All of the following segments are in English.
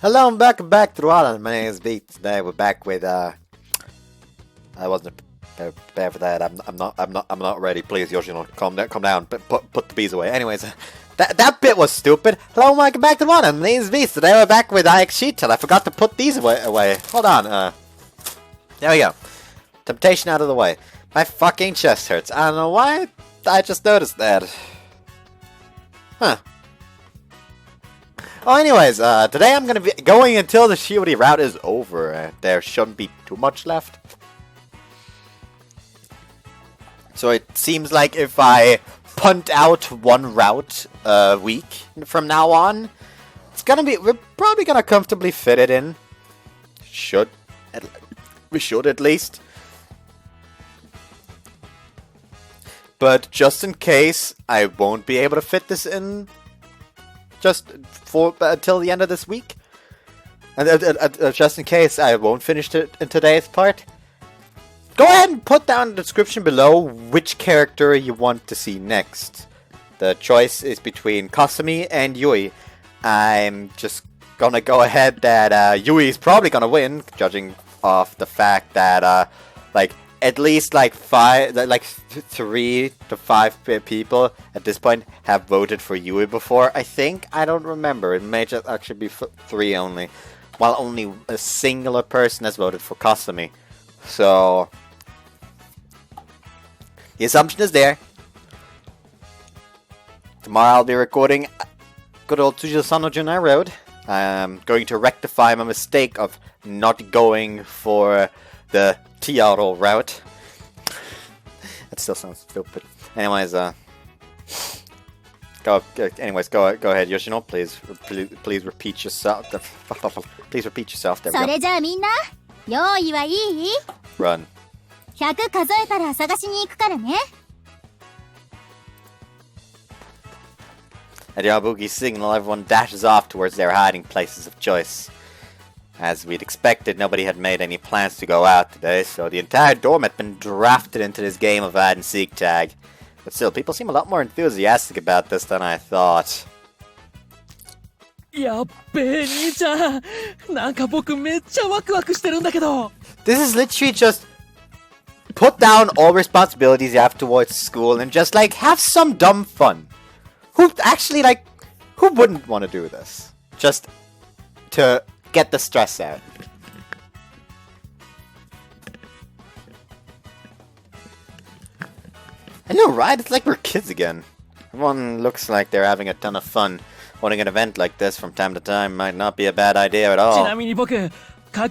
Hello and welcome back to the Island. My name is Beat. Today we're back with I wasn't prepared for that. I'm not ready. Please, Yoshino, calm down. Put the bees away. Anyways, that bit was stupid. Hello and welcome back to the Island. My name is Beast. Today we're back with IxSHE and I forgot to put these away. Hold on. There we go. Temptation out of the way. My fucking chest hurts. I don't know why. I just noticed that. Huh. Oh, anyways, today I'm gonna be going until the Shiori-Route is over. There shouldn't be too much left. So it seems like if I punt out one route a week from now on, we're probably gonna comfortably fit it in. We should at least. But just in case I won't be able to fit this in just for until the end of this week, and just in case I won't finish it in today's part, go ahead and put down in the description below which character you want to see next. The choice is between Kasumi and Yui. I'm just gonna go ahead that Yui is probably gonna win, judging off the fact that at least like 3 to 5 people at this point have voted for Yui before. I think. I don't remember. It may just actually be 3 only, while only a singular person has voted for Kasumi. So the assumption is there. Tomorrow I'll be recording good old Tsujisan no Junai Road. I'm going to rectify my mistake of not going for the Tiaro route. That still sounds stupid. Anyways, go ahead, Yoshino. Please repeat yourself. Please repeat yourself. There we go. Run. 100数えたら探しに行くからね。 At Yabuki's signal, everyone dashes off towards their hiding places of choice. As we'd expected, nobody had made any plans to go out today, so the entire dorm had been drafted into this game of hide-and-seek tag. But still, people seem a lot more enthusiastic about this than I thought. やっべえ兄ちゃん、なんか僕めっちゃワクワクしてるんだけど。 This is literally just put down all responsibilities you have towards school and just have some dumb fun. Who wouldn't want to do this? Just to get the stress out. I know, right? It's like we're kids again. Everyone looks like they're having a ton of fun. Holding an event like this from time to time might not be a bad idea at all. ちなみに僕、隠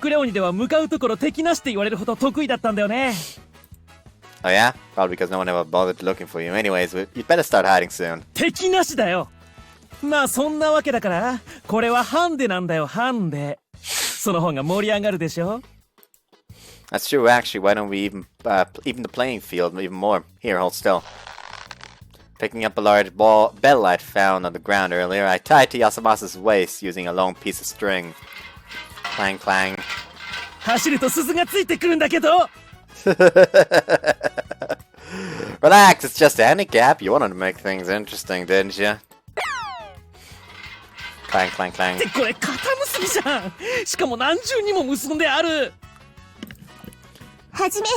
れ鬼では向かうところ敵なしって言われるほど得意だったんだよね。 Oh yeah? Probably because no one ever bothered looking for you. Anyways, you'd better start hiding soon. 敵なしだよ。まあそんなわけだから、これはハンデなんだよ、ハンデ。その方が盛り上がるでしょ。 That's true, actually. Why don't we even the playing field even more? Here, hold still. Picking up a large bell I'd found on the ground earlier, I tied to Yasumasa's waist using a long piece of string. Clang, clang. 走ると鈴がついてくるんだけど。 Relax, it's just a handicap. You wanted to make things interesting, didn't you? Clang, clang, clang. ってこれ肩結びじゃん。しかも何重にも結んである。はじめ、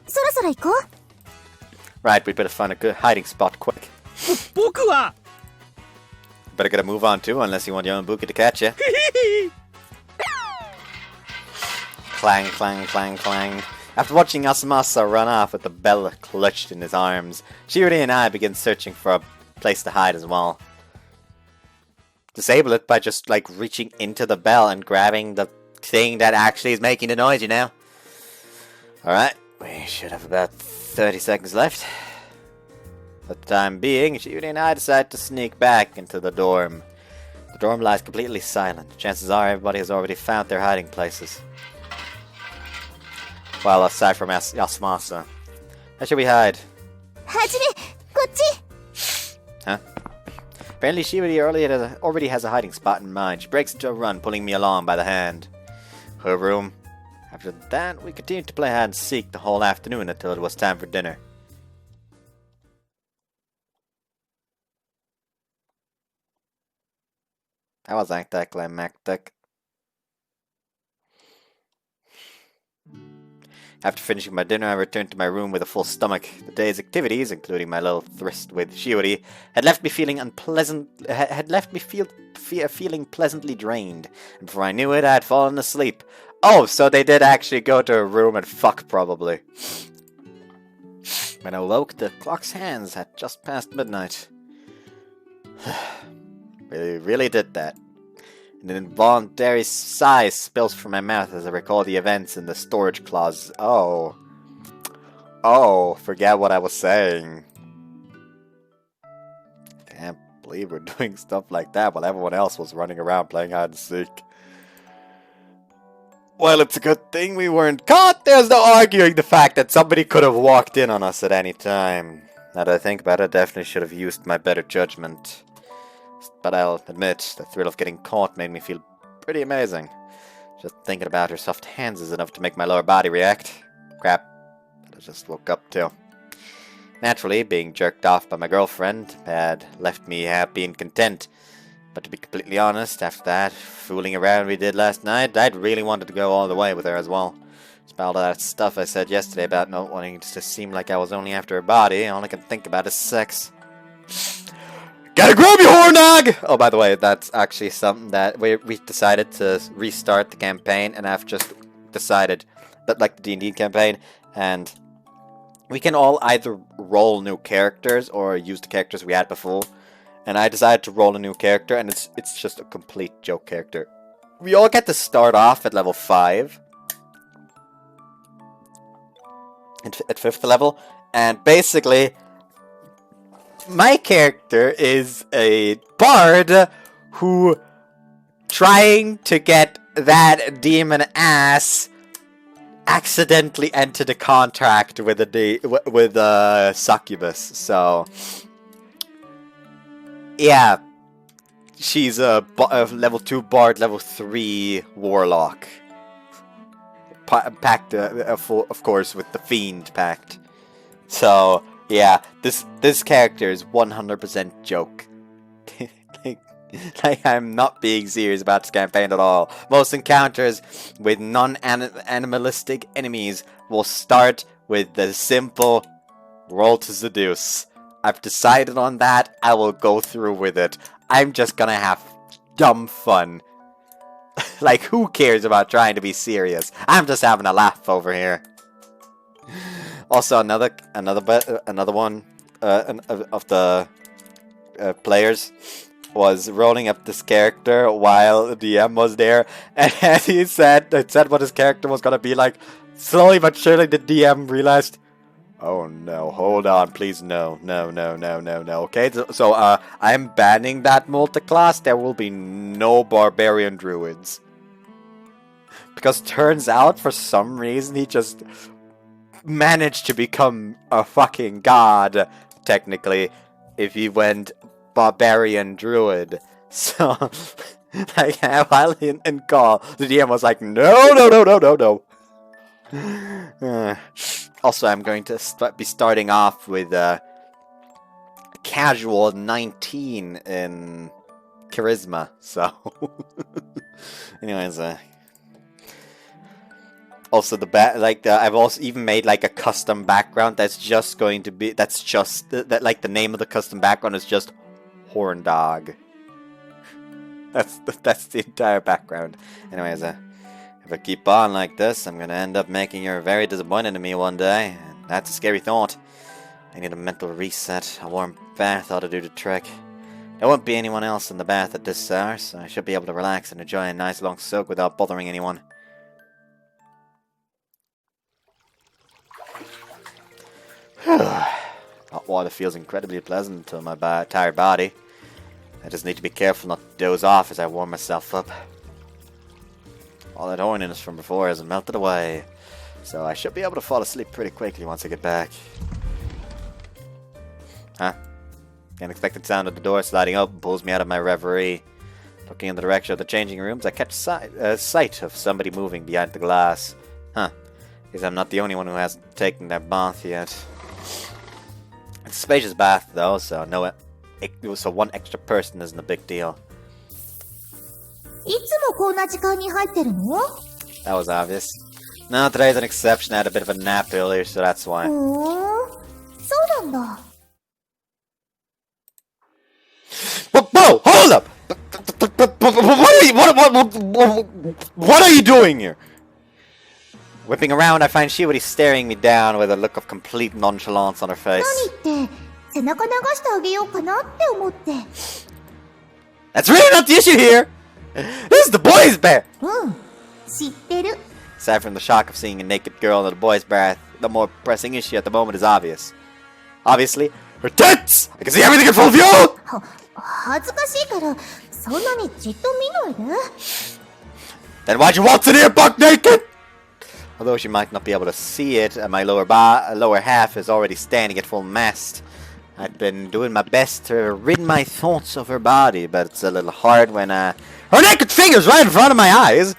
そろそろ行こう。 Right, we'd better find a good hiding spot quick. 僕は。 Better get a move on too, unless you want your own Buki to catch you. Clang, clang, clang, clang. After watching Yasumasa run off with the bell clutched in his arms, Shiori and I begin searching for a place to hide as well. Disable it by just reaching into the bell and grabbing the thing that actually is making the noise, you know? Alright, we should have about 30 seconds left. For the time being, Shiori and I decide to sneak back into the dorm. The dorm lies completely silent. Chances are everybody has already found their hiding places. Well, aside from Yasumasa. How should we hide? はじめ、こっち。 Huh? Apparently Shiori already has a hiding spot in mind. She breaks into a run, pulling me along by the hand. Her room. After that, we continued to play hide and seek the whole afternoon until it was time for dinner. That was anticlimactic. After finishing my dinner, I returned to my room with a full stomach. The day's activities, including my little tryst with Shiori, had left me feeling feeling pleasantly drained. And before I knew it, I had fallen asleep. Oh, so they did actually go to a room and fuck, probably. When I woke, the clock's hands had just passed midnight. really did that. An involuntary sigh spills from my mouth as I recall the events in the storage closet. Oh, forget what I was saying. Can't believe we're doing stuff like that while everyone else was running around playing hide and seek. Well, it's a good thing we weren't caught. There's no arguing the fact that somebody could have walked in on us at any time. Now that I think about it, I definitely should have used my better judgment. But I'll admit, the thrill of getting caught made me feel pretty amazing. Just thinking about her soft hands is enough to make my lower body react. Crap. I just woke up too. Naturally, being jerked off by my girlfriend had left me happy and content. But to be completely honest, after that fooling around we did last night, I'd really wanted to go all the way with her as well. Despite all that stuff I said yesterday about not wanting it to seem like I was only after her body, all I can think about is sex. Gotta grab your horn dog! Oh, by the way, that's actually something that we decided to restart the campaign, and I've just decided that, like the D&D campaign, and we can all either roll new characters or use the characters we had before. And I decided to roll a new character, and it's just a complete joke character. We all get to start off at level 5. At 5th level, and basically my character is a bard who, trying to get that demon ass, accidentally entered a contract with a succubus. So yeah, she's a level 2 bard, level 3 warlock. Pact, of course, with the fiend pact. So yeah, this character is 100% joke. like I'm not being serious about this campaign at all. Most encounters with non-animalistic enemies will start with the simple roll to seduce. I've decided on that. I will go through with it. I'm just gonna have dumb fun. Like, who cares about trying to be serious? I'm just having a laugh over here. Also, another one of the players was rolling up this character while the DM was there, and he said what his character was gonna be like. Slowly but surely, the DM realized, oh no, hold on, please, no. Okay, so I'm banning that multi-class. There will be no barbarian druids. Because turns out, for some reason, he just managed to become a fucking god, technically, if he went barbarian druid. So, like, while in call, the DM was like, no. Also, I'm going to be starting off with a casual 19 in charisma. So, anyways, also I've also even made like a custom background that's just going to be like the name of the custom background is just Horn Dog. That's the entire background. Anyways, if I keep on like this, I'm gonna end up making her very disappointed in me one day. And that's a scary thought. I need a mental reset. A warm bath ought to do the trick. There won't be anyone else in the bath at this hour, so I should be able to relax and enjoy a nice long soak without bothering anyone. Hot water feels incredibly pleasant to my tired body. I just need to be careful not to doze off as I warm myself up. All that horniness from before hasn't melted away, so I should be able to fall asleep pretty quickly once I get back. Huh? The unexpected sound of the door sliding open pulls me out of my reverie. Looking in the direction of the changing rooms, I catch sight of somebody moving behind the glass. Huh. Guess I'm not the only one who hasn't taken their bath yet. It's a spacious bath, though, so one extra person isn't a big deal. いつもこんな時間に入ってるの? That was obvious. No, today's an exception. I had a bit of a nap earlier, so that's why. そうなんだ。Whoa! Hold up! What are you doing here? Whipping around, I find Shiori staring me down with a look of complete nonchalance on her face. 何って、背中流してあげようかなって思って。That's really not the issue here! This is the boys' bar! うん、知ってる。 Aside from the shock of seeing a naked girl in a boys' bar, the more pressing issue at the moment is obvious. Obviously, her tits! I can see everything in full view! 恥ずかしいから、そんなにじっと見ないで。Then why'd you waltz in here buck naked? Although she might not be able to see it, my lower half is already standing at full mast. I've been doing my best to rid my thoughts of her body, but it's a little hard when her naked finger's right in front of my eyes.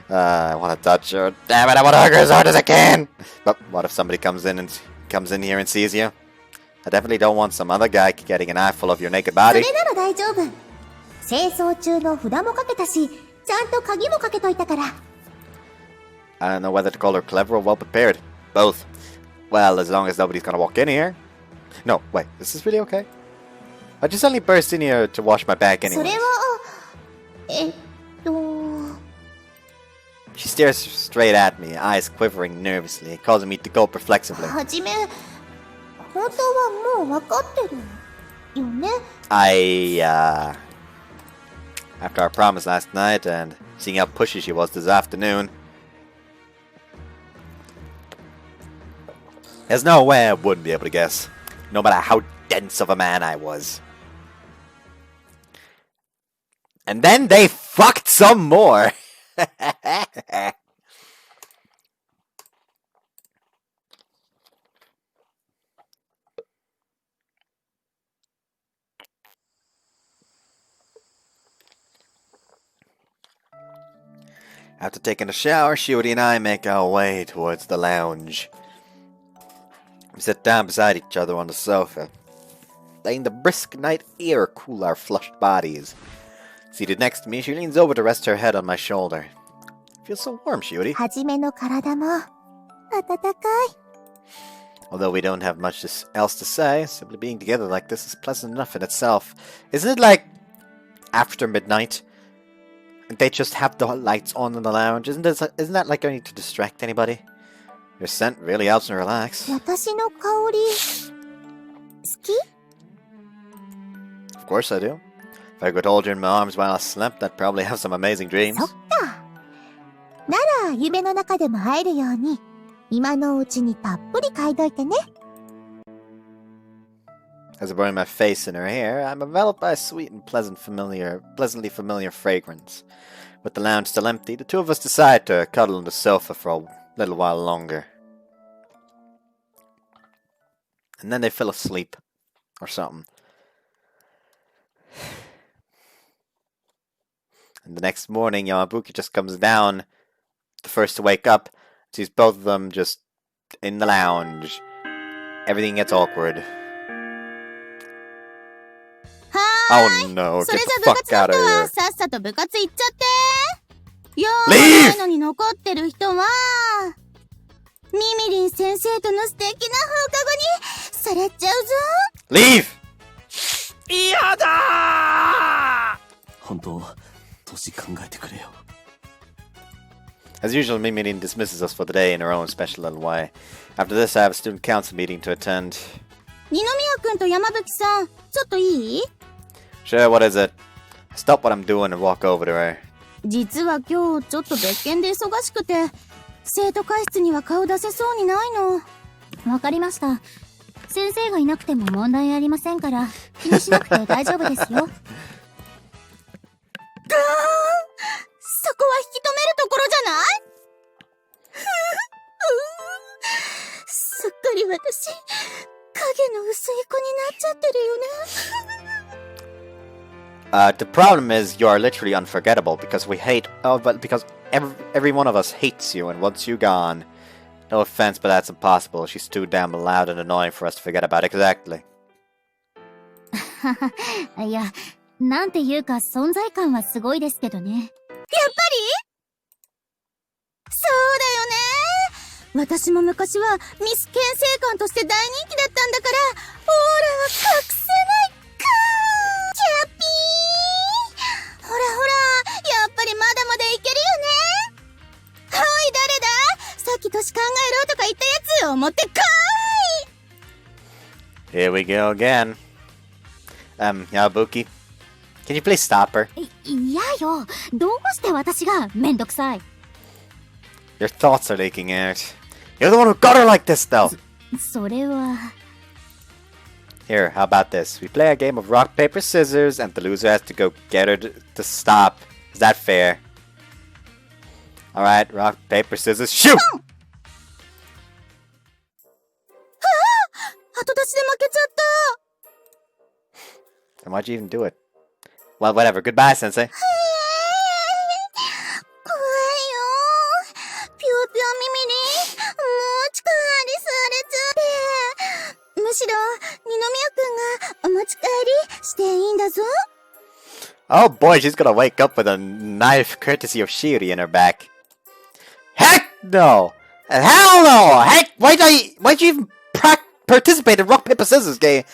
I want to touch her. Damn it, I want to hug her as hard as I can. But what if somebody comes in here and sees you? I definitely don't want some other guy getting an eyeful of your naked そ body. れなら大丈夫。清掃中の札もかけたし、ちゃんと鍵もかけといたから。I don't know whether to call her clever or well prepared. Both. Well, as long as nobody's gonna walk in here. No, wait, is this really okay? I just suddenly burst in here to wash my back そ anyway. れは、She stares straight at me, eyes quivering nervously, causing me to gulp reflexively. はじめ、本当はもう分かってるよね。After our promise last night and seeing how pushy she was this afternoon, there's no way I wouldn't be able to guess, no matter how dense of a man I was. And then they fucked some more. After taking a shower, Shiori and I make our way towards the lounge. We sit down beside each other on the sofa, letting the brisk night air cool our flushed bodies. Seated next to me, she leans over to rest her head on my shoulder. It feels so warm, Shiori. はじめの体も暖かい。 Although we don't have much else to say, simply being together like this is pleasant enough in itself. Isn't it like after midnight? They just have the lights on in the lounge. Isn't that like going to distract anybody? Your scent really helps me relax. 私の香り、好き？ Of course I do. If I could hold you in my arms while I slept, I'd probably have some amazing dreams. そっか。なら夢の中でも会えるように、今のうちにたっぷり嗅いどいてね。 As I burn my face in her hair, I'm enveloped by a sweet and pleasantly familiar fragrance. With the lounge still empty, the two of us decide to cuddle on the sofa for a little while longer. And then they fell asleep. Or something. And the next morning, Yamabuki just comes down, the first to wake up, sees both of them just in the lounge. Everything gets awkward. Oh no, そ get れ the じゃ部 fuck 活の out 人 of は here. さっさと部活行っちゃって。用 Leave! ないのに残ってる人は、ミミリン先生との素敵な放課後にさらっちゃうぞ。 Leave! 嫌だー。本当、年考えてくれよ。 As usual, Mimirin dismisses us for the day in her own special little way. After this, I have a student council meeting to attend. 二宮くんと山吹さん、ちょっといい？ Sure, what is it? I stop what I'm doing and walk over to her. 実は今日ちょっと別件で忙しくて、生徒会室には顔出せそうにないの。わかりました。先生がいなくても問題ありませんから、気にしなくて大丈夫ですよ。そこは引き止めるところじゃない？すっかり私、影の薄い子になっちゃってるよね。The problem is you are literally unforgettable because because every one of us hates you and wants you gone. No offense, but that's impossible. She's too damn loud and annoying for us to forget about exactly. いや、なんていうか存在感はすごいですけどね。やっぱり？そうだよね。私も昔はミス検正官として大人気だったんだから、オーラは隠せないかー。キャピー。ほらほら、やっぱりまだまだいけるよね。おい、誰だ？さっき年考えろとか言ったやつを持ってこーい。 Here we go again. Yabuki, can you please stop her? いやよ、どうして私がめんどくさい。 Your thoughts are leaking out. You're the one who got her like this, though. それは Here, how about this? We play a game of rock, paper, scissors, and the loser has to go get her to stop. Is that fair? Alright, rock, paper, scissors, shoot! 後出しで負けちゃった。 Then why'd you even do it? Well, whatever. Goodbye, Sensei. 怖いよ。ぴょぴょ耳にもう力りされちゃって。むしろ二宮くんがお持ち帰りしていいんだぞ。 Oh boy, she's gonna wake up with a knife courtesy of Shiori in her back. Heck no! Hell no! Heck, why'd you even participate in rock, paper, scissors game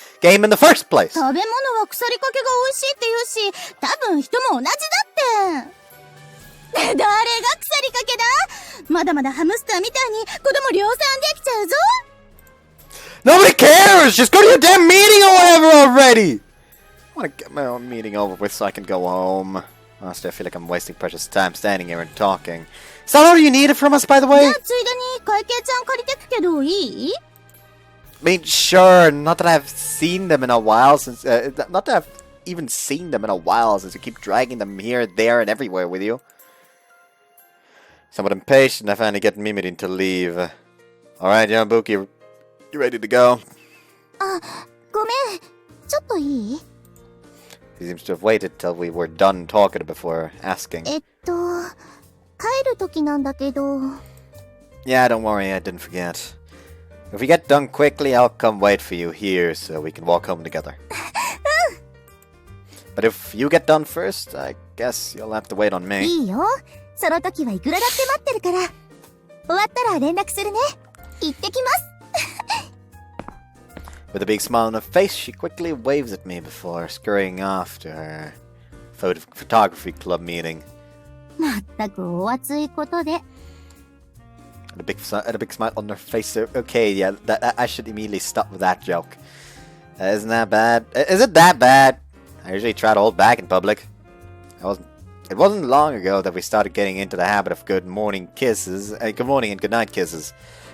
in the first place? 食べ物は腐りかけが美味しいって言うし、多分人も同じだって。誰が腐りかけだ？まだまだハムスターみたいに子供量産できちゃうぞ。 Nobody cares! Just go to your damn meeting or whatever already! I wanna get my own meeting over with so I can go home. Honestly, I feel like I'm wasting precious time standing here and talking. Is that all you needed from us, by the way? じゃあついでに会計ちゃん借りてくけどいい？ I mean, sure, not that I've seen them in a while since... not that I've even seen them in a while since you keep dragging them here, there, and everywhere with you. Somewhat impatient, I finally get Mimirin to leave. Alright, Yabuki, you ready to go? あ、ごめん。ちょっといい？ He seems to have waited till we were done talking before asking. 帰る時なんだけど。 Yeah, don't worry, I didn't forget. If we get done quickly, I'll come wait for you here so we can walk home together. But if you get done first, I guess you'll have to wait on me. いいよ。その時はいくらだって待ってるから。終わったら連絡するね。行ってきます。 With a big smile on her face, she quickly waves at me before scurrying off to her photography club meeting. まったくお熱いことで。 And a big smile on her face. Okay, yeah, I should immediately stop with that joke. Isn't that bad? Is it that bad? I usually try to hold back in public. It wasn't long ago that we started getting into the habit of good morning and good night kisses.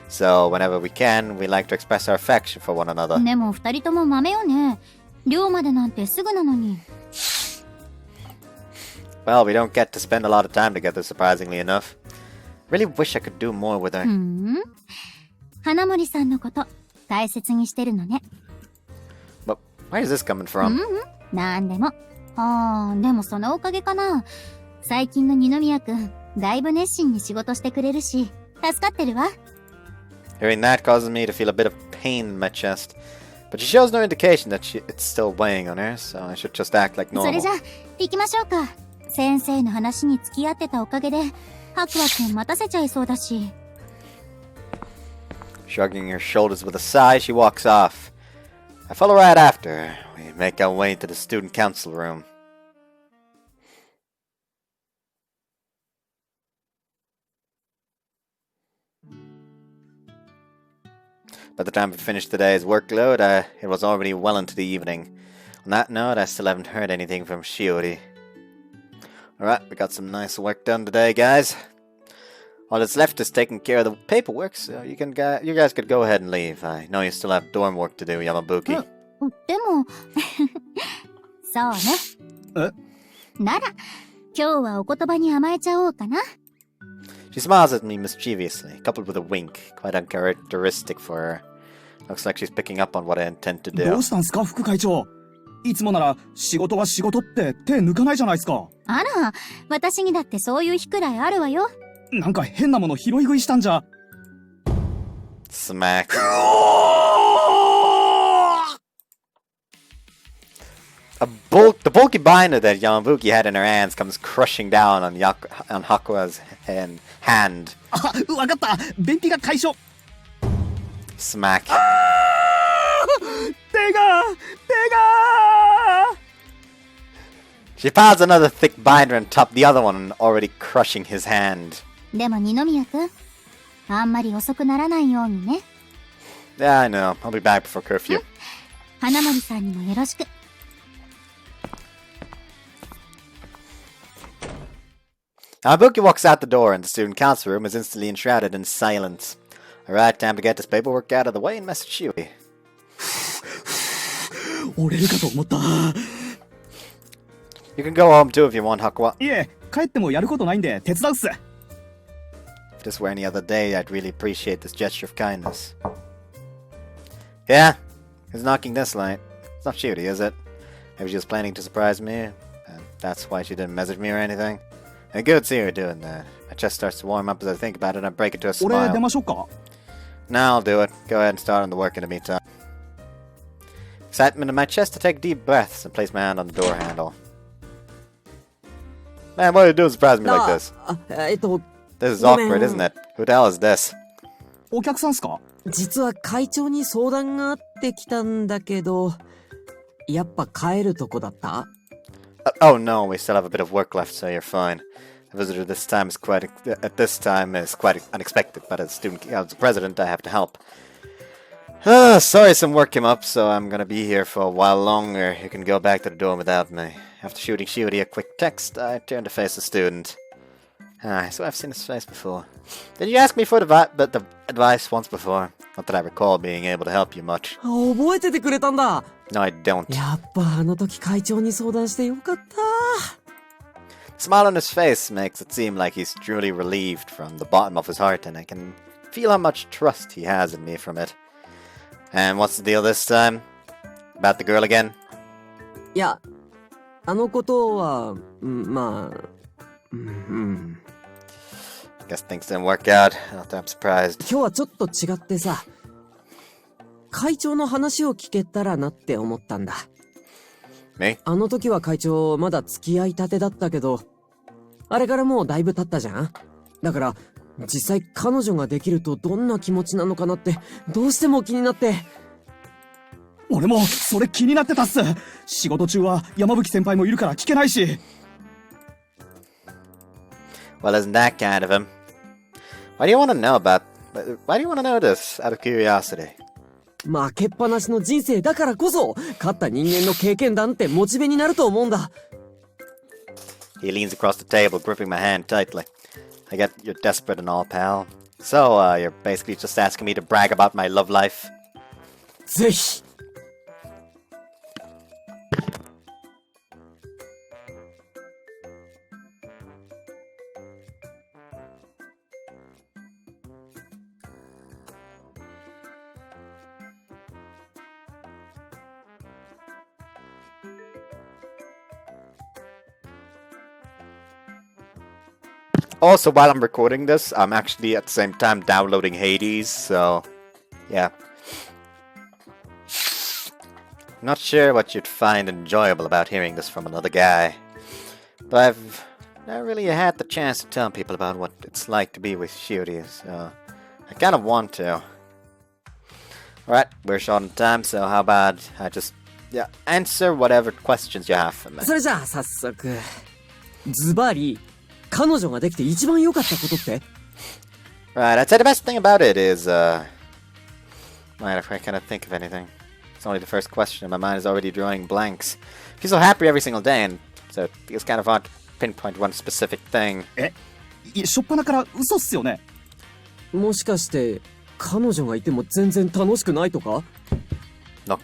So whenever we can, we like to express our affection for one another. でも二人とも豆よね。寮までなんてすぐなのに。 Well, we don't get to spend a lot of time together, surprisingly enough. Really wish I could do more with her. 花森さんのこと大切にしてるのね。 But where is this coming from? なんでも。でもそのおかげかな。最近の二宮くん、だいぶ熱心に仕事してくれるし、助かってるわ。 Hearing that causes me to feel a bit of pain in my chest. But she shows no indication that it's still weighing on her, so I should just act like そ normal. れじゃ、行きましょうか。先生の話に付き合ってたおかげで、白馬くん待たせちゃいそうだし。 Shrugging her shoulders with a sigh, she walks off. I follow right after her. We make our way into the student council room. By the time we finished today's workload, it was already well into the evening. On that note, I still haven't heard anything from Shiori. Alright, we got some nice work done today, guys. All that's left is taking care of the paperwork, so you guys could go ahead and leave. I know you still have dorm work to do, Yamabuki. でも、そうね。なら、今日はお言葉に甘えちゃおうかな。 She smiles at me mischievously, coupled with a wink, quite uncharacteristic for her. Looks like she's picking up on what I intend to do. どうしたんすか、副会長。いつもなら仕事は仕事って手抜かないじゃないですか。あら、私にだってそういう日くらいあるわよ。なんか変なもの拾い食いしたんじゃ。Smack. The bulky binder that Yamabuki had in her hands comes crushing down on Hakua's hand. あ、わかった。便秘が解消。 Smack. 手が She piles another thick binder on top of the other one, already crushing his hand. でも二宮くん、あんまり遅くならないようにね。 Yeah, I know. I'll be back before curfew. 花森さんにもよろしく。Yamabuki walks out the door, and the student council room is instantly enshrouded in silence. Alright, time to get this paperwork out of the way and message Shiori. 折れるかと思った。 You can go home too if you want, Hakua. いえ、帰ってもやることないんで手伝うっす。 If this were any other day, I'd really appreciate this gesture of kindness. Yeah? Who's knocking this light? It's not Shiori, is it? Maybe she was planning to surprise me, and that's why she didn't message me or anything. And good to see her doing that. My chest starts to warm up as I think about it, and I break into a 俺 smile. 出ましょうか。 Nah, I'll do it. Go ahead and start on the work in the meantime. Excitement in my chest, I take deep breaths and place my hand on the door handle. Man, what are you doing to surprise me like this? This is awkward, isn't it? Who the hell is this? お客さんっすか？実は会長に相談があってきたんだけど、やっぱ帰るとこだった？ Oh no, we still have a bit of work left, so you're fine. A visitor this time is quite unexpected, but as the president, I have to help. Sorry, some work came up, so I'm gonna be here for a while longer. You can go back to the dorm without me. After shooting Shiori a quick text, I turn to face the student. So I've seen his face before. Did you ask me for the advice once before? Not that I recall being able to help you much. 覚えててくれたんだ。 No, I don't. やっぱあの時会長に相談してよかった。 The smile on his face makes it seem like he's truly relieved from the bottom of his heart, and I can feel how much trust he has in me from it. And what's the deal this time? About the girl again? いや、あのことは、まあ、Guess things didn't work out. Not that I'm surprised. 今日はちょっと違ってさ、会長の話を聞けたらなって思ったんだ。Me? あの時は会長まだ付き合いたてだったけど、あれからもうだいぶ経ったじゃん。だから実際彼女ができるとどんな気持ちなのかなってどうしても気になって。俺もそれ気になってたっす。仕事中は山吹先輩もいるから聞けないし。 Well, isn't that kind of him? Why do you want to know this out of curiosity? 負けっぱなしの人生だからこそ勝った人間の経験談ってモチベになると思うんだ。 He leans across the table, gripping my hand tightly. I get you're desperate and all, pal. So, you're basically just asking me to brag about my love life? ぜひ。 Also, while I'm recording this, I'm actually at the same time downloading Hades, so yeah. Not sure what you'd find enjoyable about hearing this from another guy, but I've never really had the chance to tell people about what it's like to be with Shiori, so I kind of want to. Alright, we're short on time, so how about I just answer whatever questions you have for me. それじゃあ早速。ズバリ。彼女ができて一番良かったことって？ Right, I'd say the best thing about it is, if I cannot think of anything. It's only the first question, and my mind is already drawing blanks. I feel so happy every single day, and so it feels kind of hard to pinpoint one specific thing. しょっぱなから嘘っすよね。もしかして彼女がいても全然楽しくないとか？ No.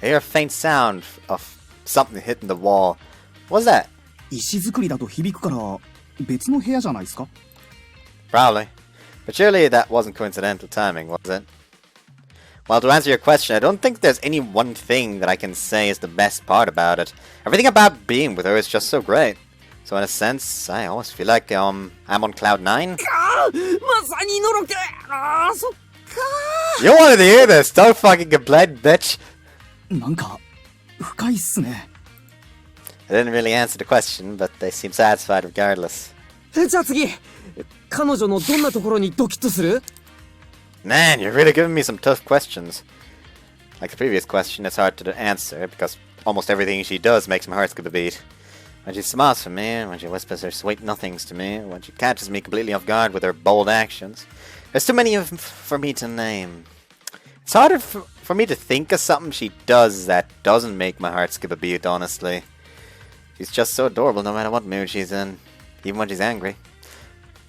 I hear a faint sound of something hitting the wall. What's that? 石造りだと響くから別の部屋じゃないですか？ Probably. But surely that wasn't coincidental timing, was it? Well, to answer your question, I don't think there's any one thing that I can say is the best part about it. Everything about being with her is just so great. So in a sense, I always feel like I'm on cloud 9. まさにのろけ。そっか。 You wanted to hear this? Don't fucking complain, bitch. なんか深いっすね。I didn't really answer the question, but they seem satisfied regardless. じゃあ次彼女のどんなところにドキッとする？ Man, you're really giving me some tough questions. Like the previous question, it's hard to answer because almost everything she does makes my heart skip a beat. When she smiles for me, when she whispers her sweet nothings to me, when she catches me completely off guard with her bold actions. There's too many of them for me to name. It's harder for me to think of something she does that doesn't make my heart skip a beat, honestly. She's just so adorable no matter what mood she's in, even when she's angry.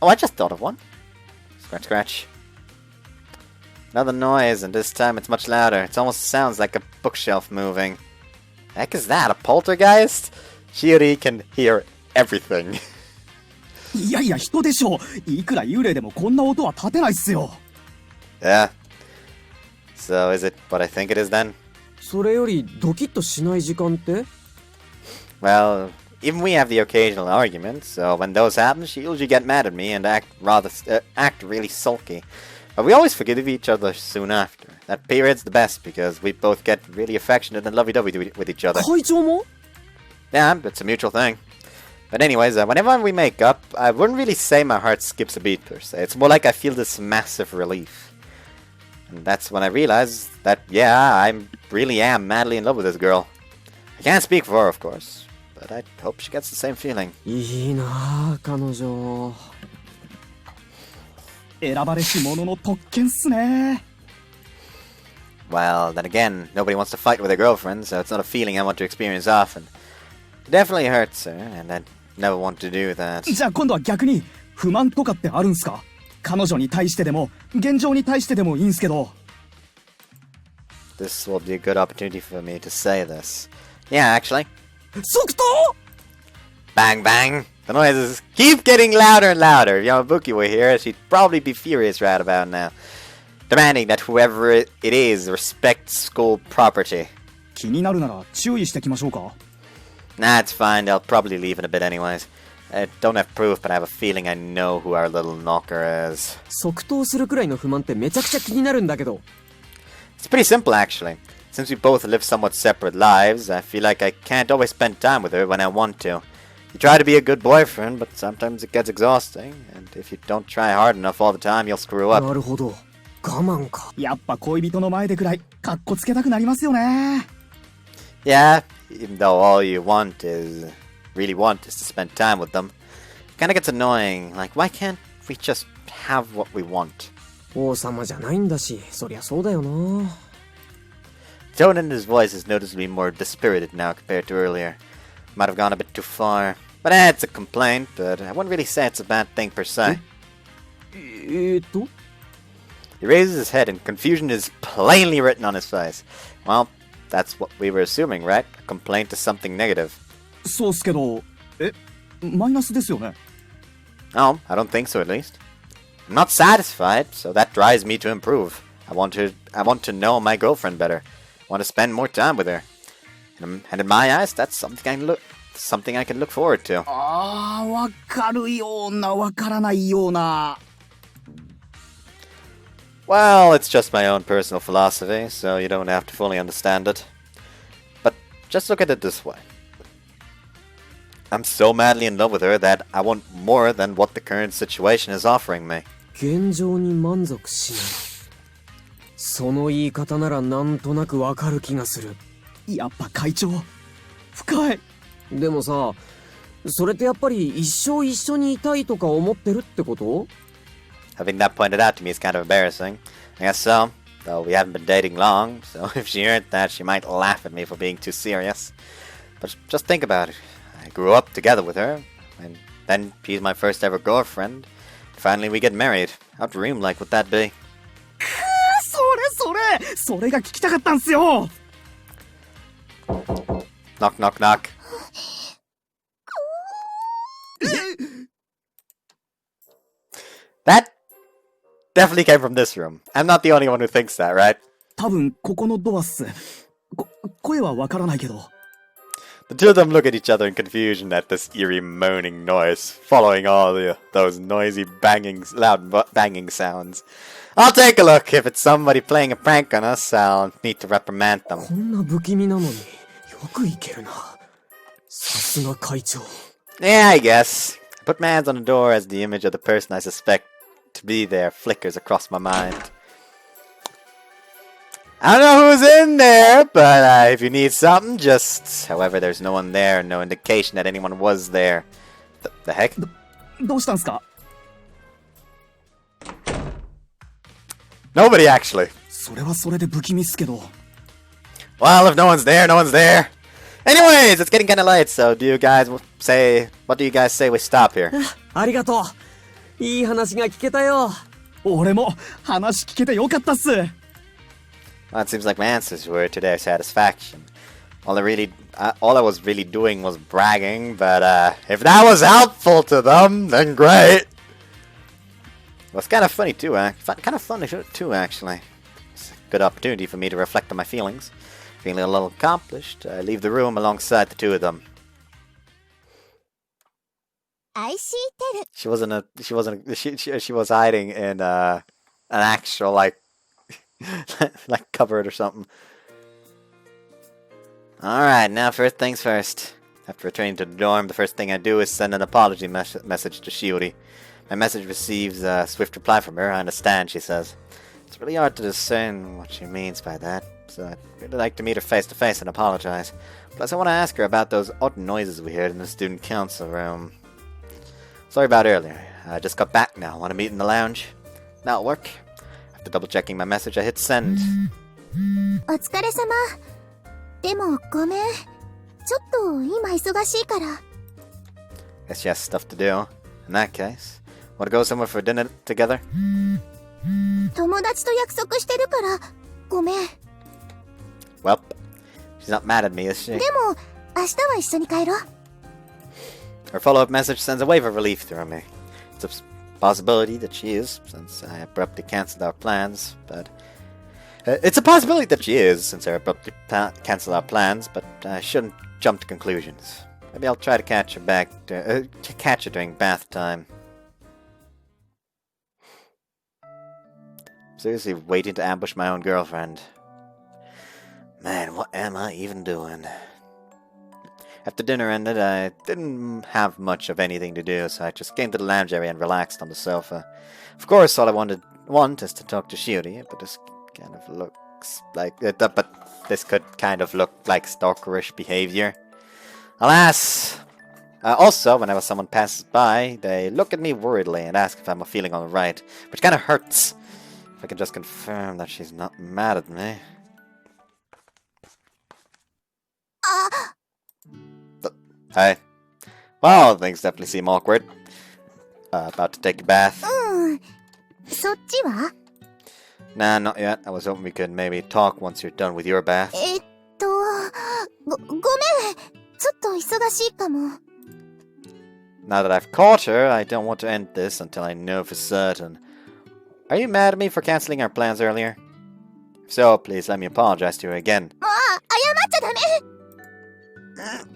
Oh, I just thought of one. Scratch, scratch. Another noise, and this time it's much louder. It almost sounds like a bookshelf moving. The heck is that, a poltergeist? Shiori can hear everything. いやいや、人でしょ。いくら幽霊でもこんな音は立てないっすよ。Yeah. So is it what I think it is then? それよりドキッとしない時間って？ Well, even we have the occasional arguments, so when those happen, she usually get mad at me and act really sulky. But we always forgive each other soon after. That period's the best because we both get really affectionate and lovey-dovey with each other. 会長も？ Yeah, it's a mutual thing. But anyways, whenever we make up, I wouldn't really say my heart skips a beat per se. It's more like I feel this massive relief. And that's when I realize that, yeah, I really am madly in love with this girl. I can't speak for her, of course, but I hope she gets the same feeling. いいなあ彼女。選ばれし者の特権っすね。Well, then again, nobody wants to fight with their girlfriend, so it's not a feeling I want to experience often. It definitely hurts her, and I never want to do that. じゃあ今度は逆に不満とかってあるんすか？彼女に対してでも現状に対してでもいいんすけど。This will be a good opportunity for me to say this. Yeah, actually. 即答！ Bang bang! The noises keep getting louder and louder. If Yamabuki were here, she'd probably be furious right about now. Demanding that whoever it is respects school property. 気になるなら注意してきましょうか。Nah, it's fine. They'll probably leave in a bit anyways. I don't have proof, but I have a feeling I know who our little knocker is. 即答するくらいの不満ってめちゃくちゃ気になるんだけど。It's pretty simple, actually. Since we both live somewhat separate lives, I feel like I can't always spend time with her when I want to. You try to be a good boyfriend, but sometimes it gets exhausting, and if you don't try hard enough all the time, you'll screw up. なるほど。我慢か。やっぱ恋人の前でくらいカッコつけたくなりますよね。Yeah, even though all you really want is to spend time with them. It kinda gets annoying. Like, why can't we just have what we want? 王様じゃないんだし、そりゃそうだよな。The tone in his voice is noticeably more dispirited now compared to earlier. Might have gone a bit too far. But it's a complaint, but I wouldn't really say it's a bad thing per se. He raises his head and confusion is plainly written on his face. Well, that's what we were assuming, right? A complaint is something negative. そうっすけど、マイナスですよね。No, I don't think so at least. I'm not satisfied, so that drives me to improve. I want to know my girlfriend better. I want to spend more time with her. And in my eyes, that's something I can look forward to. ああ、わかるような、わからないような。Well, it's just my own personal philosophy, so you don't have to fully understand it. But just look at it this way. I'm so madly in love with her that I want more than what the current situation is offering me. 現状に満足しない。その言い方ならなんとなくわかる気がする。やっぱ会長、深い。でもさ、それってやっぱり一生一緒にいたいとか思ってるってこと？ Having that pointed out to me is kind of embarrassing. I guess so, though we haven't been dating long, so if she heard that, she might laugh at me for being too serious. But just think about it. I grew up together with her, and then she's my first ever girlfriend. Finally, we get married. How dreamlike would that be? それが聞きたかったんすよ。Knock, knock, knock. That definitely came from this room. I'm not the only one who thinks that, right? 多分ここのドアっす。声はわからないけど。The two of them look at each other in confusion at this eerie moaning noise, following all those noisy loud banging sounds. I'll take a look. If it's somebody playing a prank on us, I'll need to reprimand them. こんな不気味なのに、くいけるな。さすが会長。 Yeah, I guess. I put my hands on the door as the image of the person I suspect to be there flickers across my mind. I don't know who's in there, but if you need something, just... However, there's no one there, no indication that anyone was there. The heck? どうしたんすか？ Nobody, actually. それはそれで不気味っすけど。 Well, if no one's there, no one's there. Anyways, it's getting kind of late, so do you guys say... What do you guys say we stop here? ありがとう。いい話が聞けたよ。俺も話聞けてよかったっす。 Well, it seems like my answers were to their satisfaction. All I was really doing was bragging, but if that was helpful to them, then great. It was kind of funny too, kind of funny too, actually. It's a good opportunity for me to reflect on my feelings. Feeling a little accomplished, I leave the room alongside the two of them. She was hiding in an actual like cupboard or something. Alright, now first things first. After returning to the dorm, the first thing I do is send an apology message to Shiori. My message receives a swift reply from her. I understand, she says. It's really hard to discern what she means by that, so I'd really like to meet her face to face and apologize. Plus, I want to ask her about those odd noises we heard in the student council room. Sorry about earlier. I just got back now. Want to meet in the lounge? That'll work. After double checking my message, I hit send. お疲れ様。でもごめん。ちょっと今忙しいから。 Guess she has stuff to do. In that case, want to go somewhere for dinner together? 友達と約束してるからごめん。Well, she's not mad at me, is she? でも明日は一緒に帰ろう。 Her follow-up message sends a wave of relief through me. It's a possibility that she is, since I abruptly cancelled our plans, but... it's a possibility that she is, since I abruptly cancelled our plans, but I shouldn't jump to conclusions. Maybe I'll try to catch her during bath time. Seriously waiting to ambush my own girlfriend. Man, what am I even doing? After dinner ended, I didn't have much of anything to do, so I just came to the lounge area and relaxed on the sofa. Of course, all I want is to talk to Shiori, but this kind of looks like... but this could kind of look like stalkerish behavior. Alas! Also, whenever someone passes by, they look at me worriedly and ask if I'm feeling alright, which kind of hurts. If I can just confirm that she's not mad at me. Hey. Well, things definitely seem awkward. About to take a bath. そっちは？ Nah, not yet. I was hoping we could maybe talk once you're done with your bath. ごめん。ちょっと忙しいかも。 Now that I've caught her, I don't want to end this until I know for certain. Are you mad at me for cancelling our plans earlier? If so, please let me apologize to her again. もう謝っちゃダメ。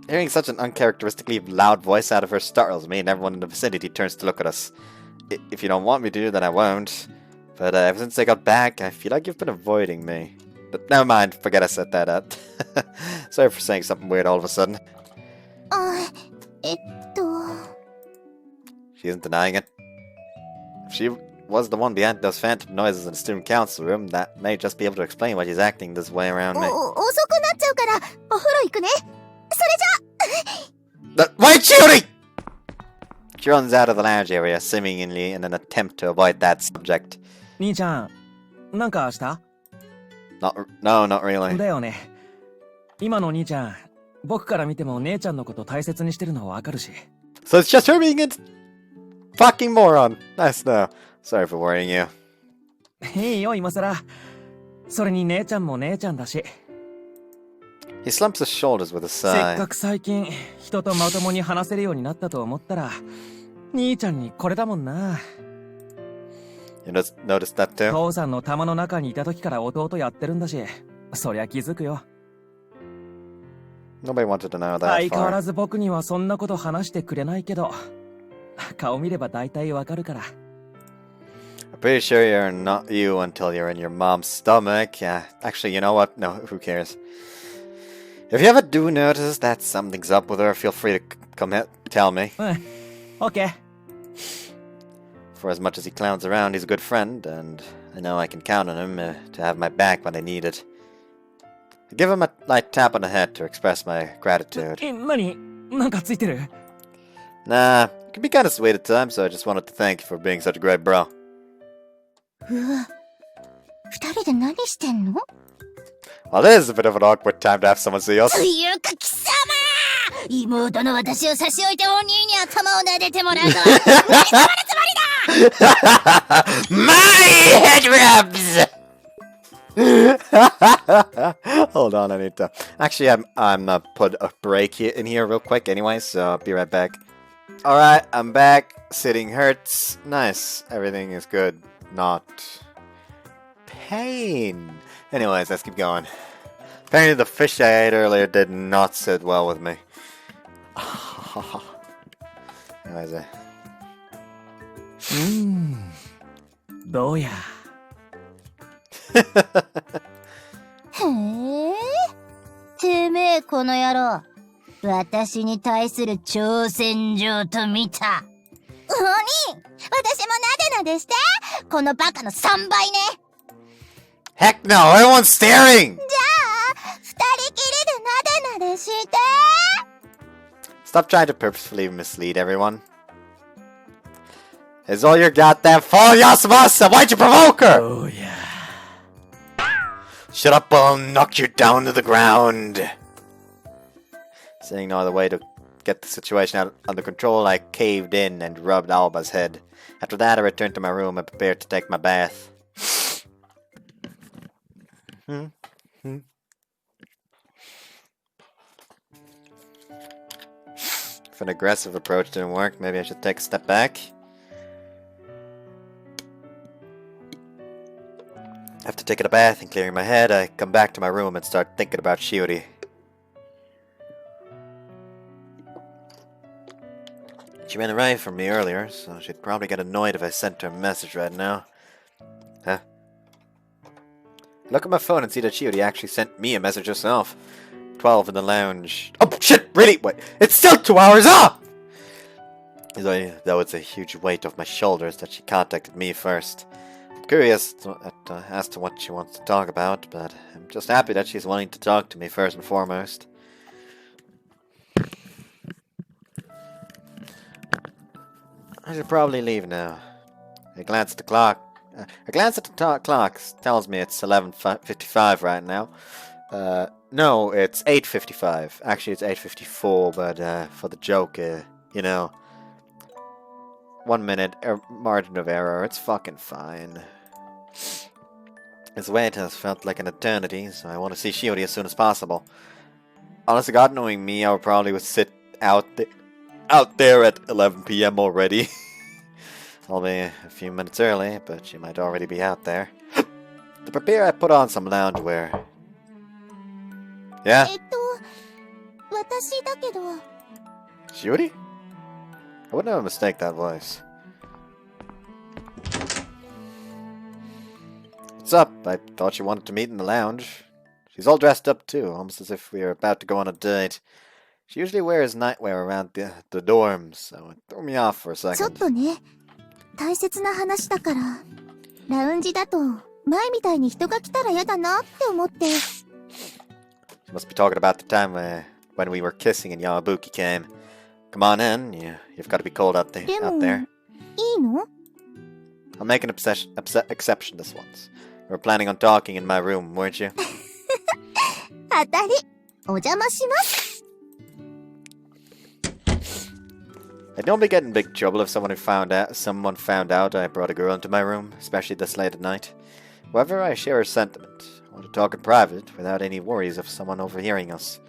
Hearing such an uncharacteristically loud voice out of her startles me, and everyone in the vicinity turns to look at us. If you don't want me to, then I won't. But ever since I got back, I feel like you've been avoiding me. But never mind, forget I set that up. Sorry for saying something weird all of a sudden. She isn't denying it. If she was the one behind those phantom noises in the student council room, that may just be able to explain why she's acting this way around me. 遅くなっちゃうからお風呂行くね。それじゃ。Wait, Shiori! She runs out of the lounge area, seemingly in an attempt to avoid that subject. 兄ちゃん、なんかした？ No, not really. だよね。今の兄ちゃん、僕から見ても姉ちゃんのこと大切にしてるのわかるし。So it's just her being a fucking moron. Nice though. Sorry for worrying you. いいよ、今さら。それに姉ちゃんも姉ちゃんだし。He slumps his shoulders with a せ sigh. っかく最近、人とまともに話せるようになったと思ったら、兄ちゃんにこれだもんな。You noticed that too? 父さんの玉の中にいた時から弟やってるんだし、そりゃ気づくよ。Nobody wanted to know that 相変わ far. らず僕にはそんなこと話してくれないけど、顔見れば大体わかるから。I'm pretty sure you're not you until you're in your mom's stomach. Yeah, actually, you know what? No, who cares? If you ever do notice that something's up with her, feel free to come tell me. OK。 For as much as he clowns around, he's a good friend, and I know I can count on him to have my back when I need it. I give him a light tap on the head to express my gratitude. 何なんかついてる Nah, it can be kind of sweet at times, so I just wanted to thank you for being such a great bro. うわ、二人で何してんの？ Well, this is a bit of an awkward time to have someone see us. というか貴様！妹の私を差し置いてお兄に頭を撫でてもらうとは何様のつもりだ！ My head rubs! Hold on, I need to... Actually, I'm put a break in here real quick anyway, so I'll be right back. Alright, I'm back. Sitting hurts. Nice. Everything is good. Not... pain. Anyways, let's keep going. Apparently the fish I ate earlier did not sit well with me. Anyways, どうや へえ。てめえこの野郎。私に対する挑戦状と見た。お兄、私もなでなでして。このバカの3倍ね。 Heck no! Everyone's staring! じゃあ、二人きりでなでなでして。 Stop trying to purposefully mislead everyone. It's all your goddamn fault, Yasumasa! Why'd you provoke her? どうや Shut up or I'll knock you down to the ground! Seeing no other way to get the situation out under control, I caved in and rubbed Alba's head. After that, I returned to my room and prepared to take my bath. If an aggressive approach didn't work, maybe I should take a step back. After taking a bath and clearing my head, I come back to my room and start thinking about Shiori. She ran away from me earlier, so she'd probably get annoyed if I sent her a message right now. Huh? Look at my phone and see that Shiori actually sent me a message herself. 12 in the lounge. Oh shit! Really? Wait, it's still 2 hours up! Though it's a huge weight off my shoulders that she contacted me first. I'm curious as to what she wants to talk about, but I'm just happy that she's wanting to talk to me first and foremost. I should probably leave now. I glance at the clock. Clock tells me it's 11:55 right now. No, it's 8:55. Actually, it's 8:54, but for the joke, you know, 1 minute margin of error. It's fucking fine. This wait has felt like an eternity, so I want to see Shiori as soon as possible. Honest to God, knowing me, I probably would sit out there at 11 p.m. already. I'll be a few minutes early, but she might already be out there. To prepare, I put on some loungewear. Yeah? 私だけど。 Shiori? I would never mistake that voice. What's up? I thought you wanted to meet in the lounge. She's all dressed up too, almost as if we were about to go on a date. She usually wears nightwear around the dorms, so it threw me off for a ちょっ second. とね、大切な話だから。ラウンジだと、前みたいに人が来たら嫌だなって思って。 You must be talking about the time when we were kissing and Yamabuki came. Come on in, you've got to be cold out there. でも、いいの？ I'll make an exception this once. You were planning on talking in my room, weren't you? 当たり。お邪魔します。 I'd normally get in big trouble if someone found out I brought a girl into my room, especially this late at night. However, I share her sentiment. I want to talk in private, without any worries of someone overhearing us.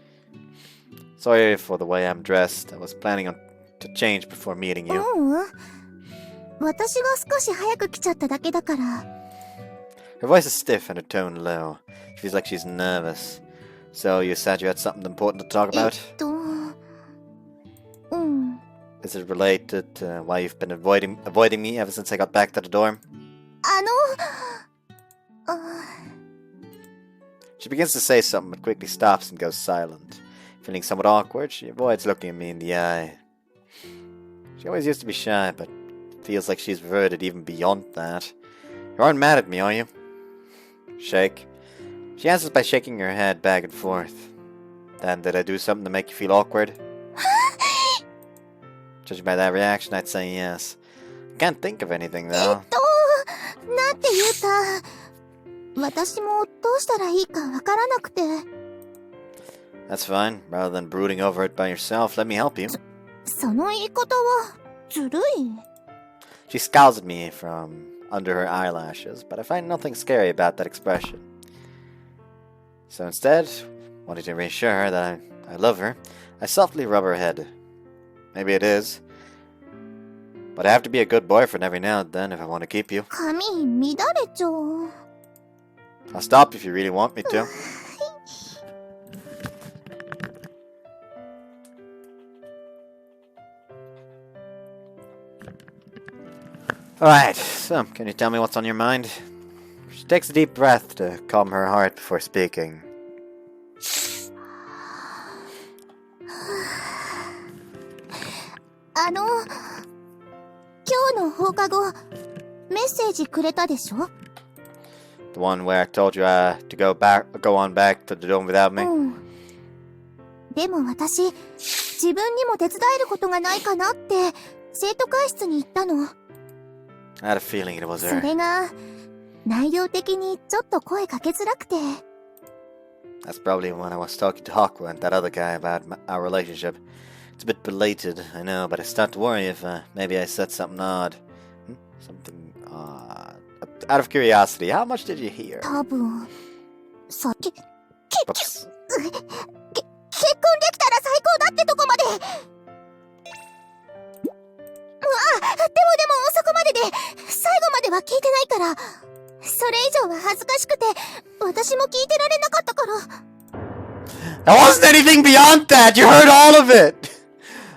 Sorry for the way I'm dressed. I was planning on to change before meeting you. 私が少し早く来ちゃっただけだから。 Her voice is stiff and her tone low. She feels like she's nervous. So you said you had something important to talk about? うん。 Is it related to why you've been avoiding me ever since I got back to the dorm? She begins to say something, but quickly stops and goes silent. Feeling somewhat awkward, she avoids looking at me in the eye. She always used to be shy, but feels like she's reverted even beyond that. You aren't mad at me, are you? Shake. She answers by shaking her head back and forth. Then, did I do something to make you feel awkward? Judging by that reaction, I'd say yes. Can't think of anything, though. なんて言うた。私もどうしたらいいかわからなくて。That's fine. Rather than brooding over it by yourself, let me help you. その言い方はずるい。She scowls at me from under her eyelashes, but I find nothing scary about that expression. So instead, wanting to reassure her that I love her, I softly rub her head. Maybe it is. But I have to be a good boyfriend every now and then if I want to keep you. 髪乱れちゃう。I'll stop if you really want me to. Alright, so, can you tell me what's on your mind? She takes a deep breath to calm her heart before speaking. 今日の放課後、メッセージくれたでしょ？ The one where I told you to go on back to the dome without me? でも私、自分にも手伝えることがないかなって、生徒会室に行ったの。I had a feeling it was そ her. れが、内容的にちょっと声かけづらくて。That's probably when I was talking to Haku and that other guy about our relationship. It's a bit belated, I know, but I start to worry if maybe I said something odd. Something odd. Out of curiosity, how much did you hear? 多分、さっき、Oops. 結婚できたら最高だってとこまで。でもそこまでで、最後までは聞いてないから、それ以上は恥ずかしくて、私も聞いてられなかったから。There wasn't anything beyond that! You heard all of it!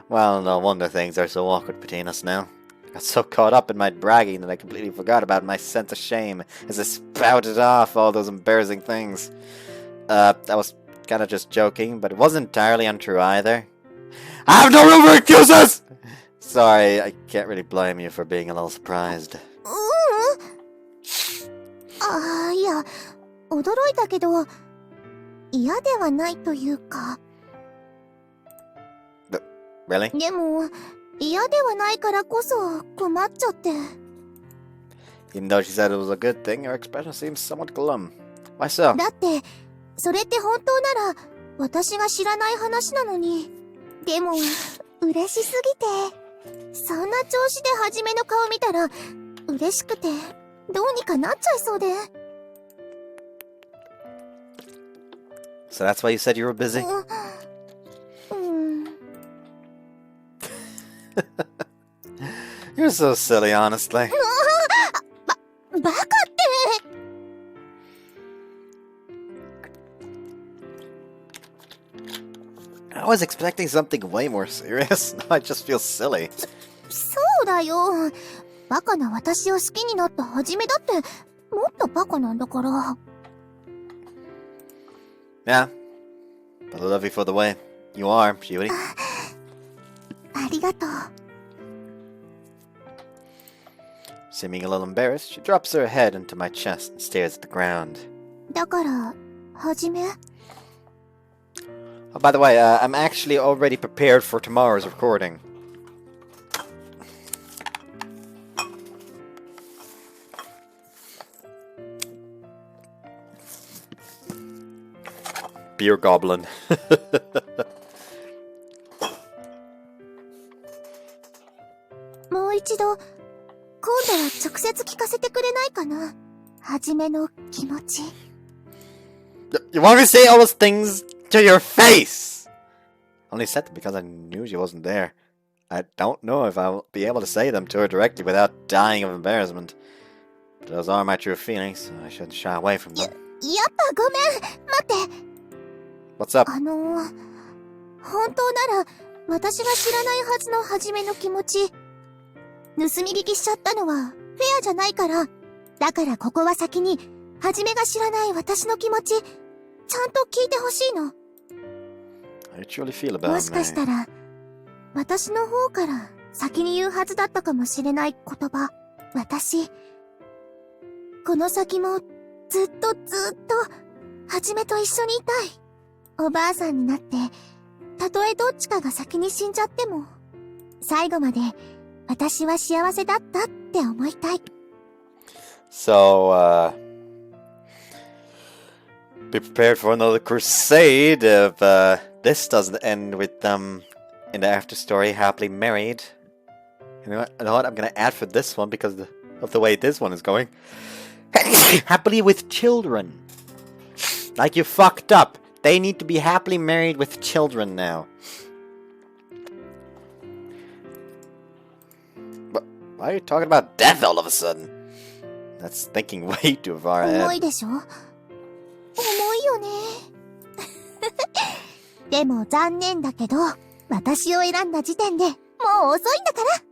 Well, no wonder things are so awkward between us now. I got so caught up in my bragging that I completely forgot about my sense of shame as I spouted off all those embarrassing things. I was kind of just joking, but it wasn't entirely untrue either. I have no room for excuses! Sorry, I can't really blame you for being a little surprised. いや、驚いたけど、嫌ではないというか。Really? でも、嫌ではないからこそ困っちゃって。Even though she said it was a good thing, her expression seems somewhat glum. Why so? だって、それって本当なら、私が知らない話なのに。でも、嬉しすぎて。そんな調子で初めの顔見たら、嬉しくて、どうにかなっちゃいそうで。So that's why you said you were busy? You're so silly, honestly. バカって。I was expecting something way more serious. Now I just feel silly. そうだよ。バカな私を好きになったはじめだって、もっとバカなんだから。Yeah. But I love you for the way you are, Shiori. ありがとう。Seeming a little embarrassed, she drops her head into my chest and stares at the ground. だから、はじめ。Oh, by the way, I'm actually already prepared for tomorrow's recording. Beer goblin. もう一度、今度は直接聞かせてくれないかな。はじめの気持ち。You want me to say all those things to your face? Only said them because I knew she wasn't there. I don't know if I'll be able to say them to her directly without dying of embarrassment. But those are my true feelings, so I shouldn't shy away from them. やっぱごめん。待って。What's up? 本当なら、私が知らないはずのはじめの気持ち。盗み聞きしちゃったのは、フェアじゃないから。だからここは先に、はじめが知らない私の気持ち、ちゃんと聞いてほしいの。 How do you truly feel も about しかした me? ら、私の方から先に言うはずだったかもしれない言葉。私、この先もずっと、はじめと一緒にいたい。おばあさんになって、たとえどっちかが先に死んじゃっても、最後まで私は幸せだったって思いたい。 So, be prepared for another crusade if this doesn't end with them in the after story happily married. You know what? I'm gonna add for this one because of the way this one is going. Happily with children. Like you fucked up. They need to be happily married with children now. But why are you talking about death all of a sudden? That's thinking way too far 重 ahead. いでしょ？重いよね。でも残念だけど、私を選んだ時点でもう遅いんだから。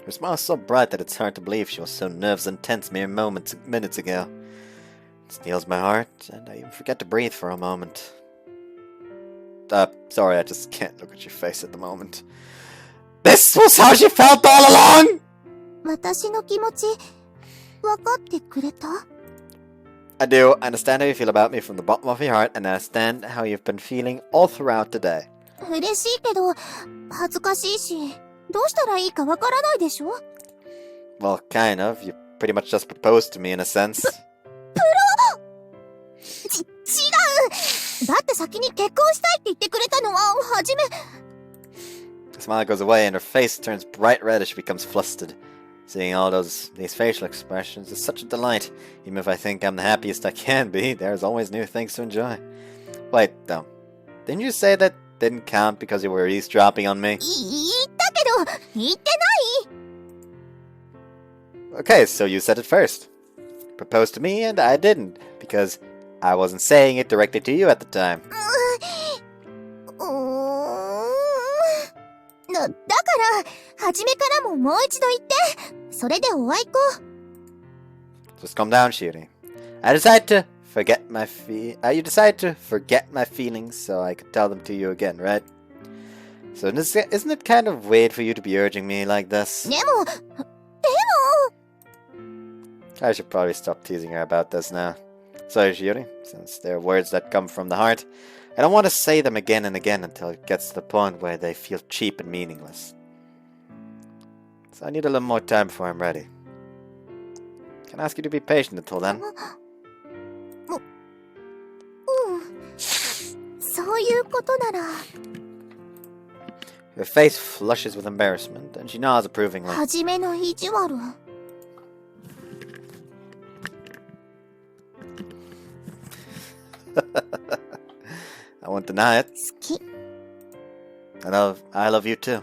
Her smile is so bright that it's hard to believe she was so nervous and tense mere minutes ago. It steals my heart, and I even forget to breathe for a moment. Sorry, I just can't look at your face at the moment. This was how she felt all along! 私の気持ち、分かってくれた？ I do. I understand how you feel about me from the bottom of your heart, and I understand how you've been feeling all throughout the day. 嬉しいけど、恥ずかしいし、どうしたらいいかわからないでしょ？ Well, kind of. You pretty much just proposed to me in a sense. 違う！だって先に結婚したいって言ってくれたのは、はじめ。 The smile goes away and her face turns bright red as she becomes flustered. Seeing all these facial expressions is such a delight. Even if I think I'm the happiest I can be, there's always new things to enjoy. Wait, though. Didn't you say that didn't count because you were eavesdropping on me? 言ったけど、言ってない！ Okay, so you said it first. Proposed to me and I didn't, because I wasn't saying it directly to you at the time. だから、初めからももう一度言って、それでお会いこ。 Just calm down, Shiori. I decided to forget my you decided to forget my feelings so I could tell them to you again, right? So isn't it kind of weird for you to be urging me like this? でも、I should probably stop teasing her about this now. Sorry, Shiori, since they're words that come from the heart. I don't want to say them again and again until it gets to the point where they feel cheap and meaningless. So I need a little more time before I'm ready. Can I ask you to be patient until then? そういうことなら。 Her face flushes with embarrassment, and she nods approvingly. はじめの意地悪。 I won't deny it. 好き。 I love you too.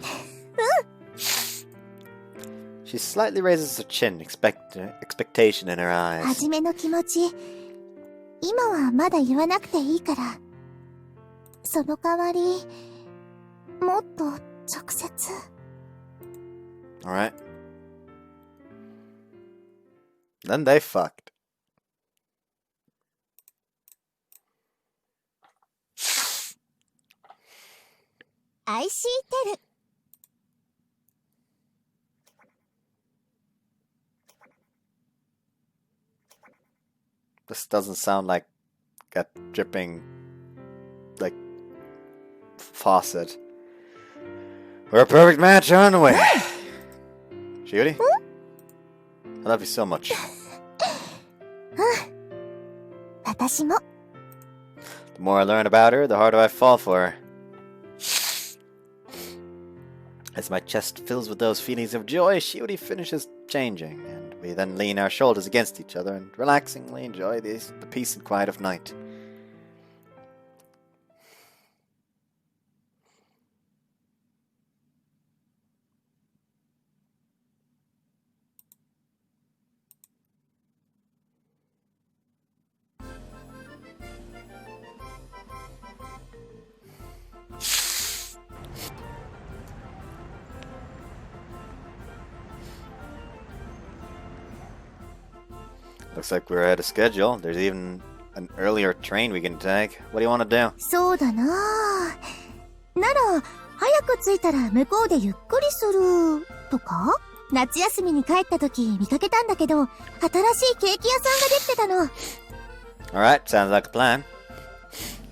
She slightly raises her chin, expectation in her は eyes. じめの気持ち、今はまだ言わなくていいから。その代わり、もっと直接。 Alright. Then they fucked. IxSHE テル。 This doesn't sound like a dripping, like, faucet. We're a perfect match, aren't we? Shiori? I love you so much. 私も。 The more I learn about her, the harder I fall for her. As my chest fills with those feelings of joy, Shiori finishes changing, and we then lean our shoulders against each other and relaxingly enjoy the peace and quiet of night. Looks like we're ahead of schedule. There's even an earlier train we can take. What do you want to do? そうだななら、早く着いたら向こうでゆっくりする、とか夏休みに帰った時見かけたんだけど、新しいケーキ屋さんができてたの。Alright, sounds like a plan.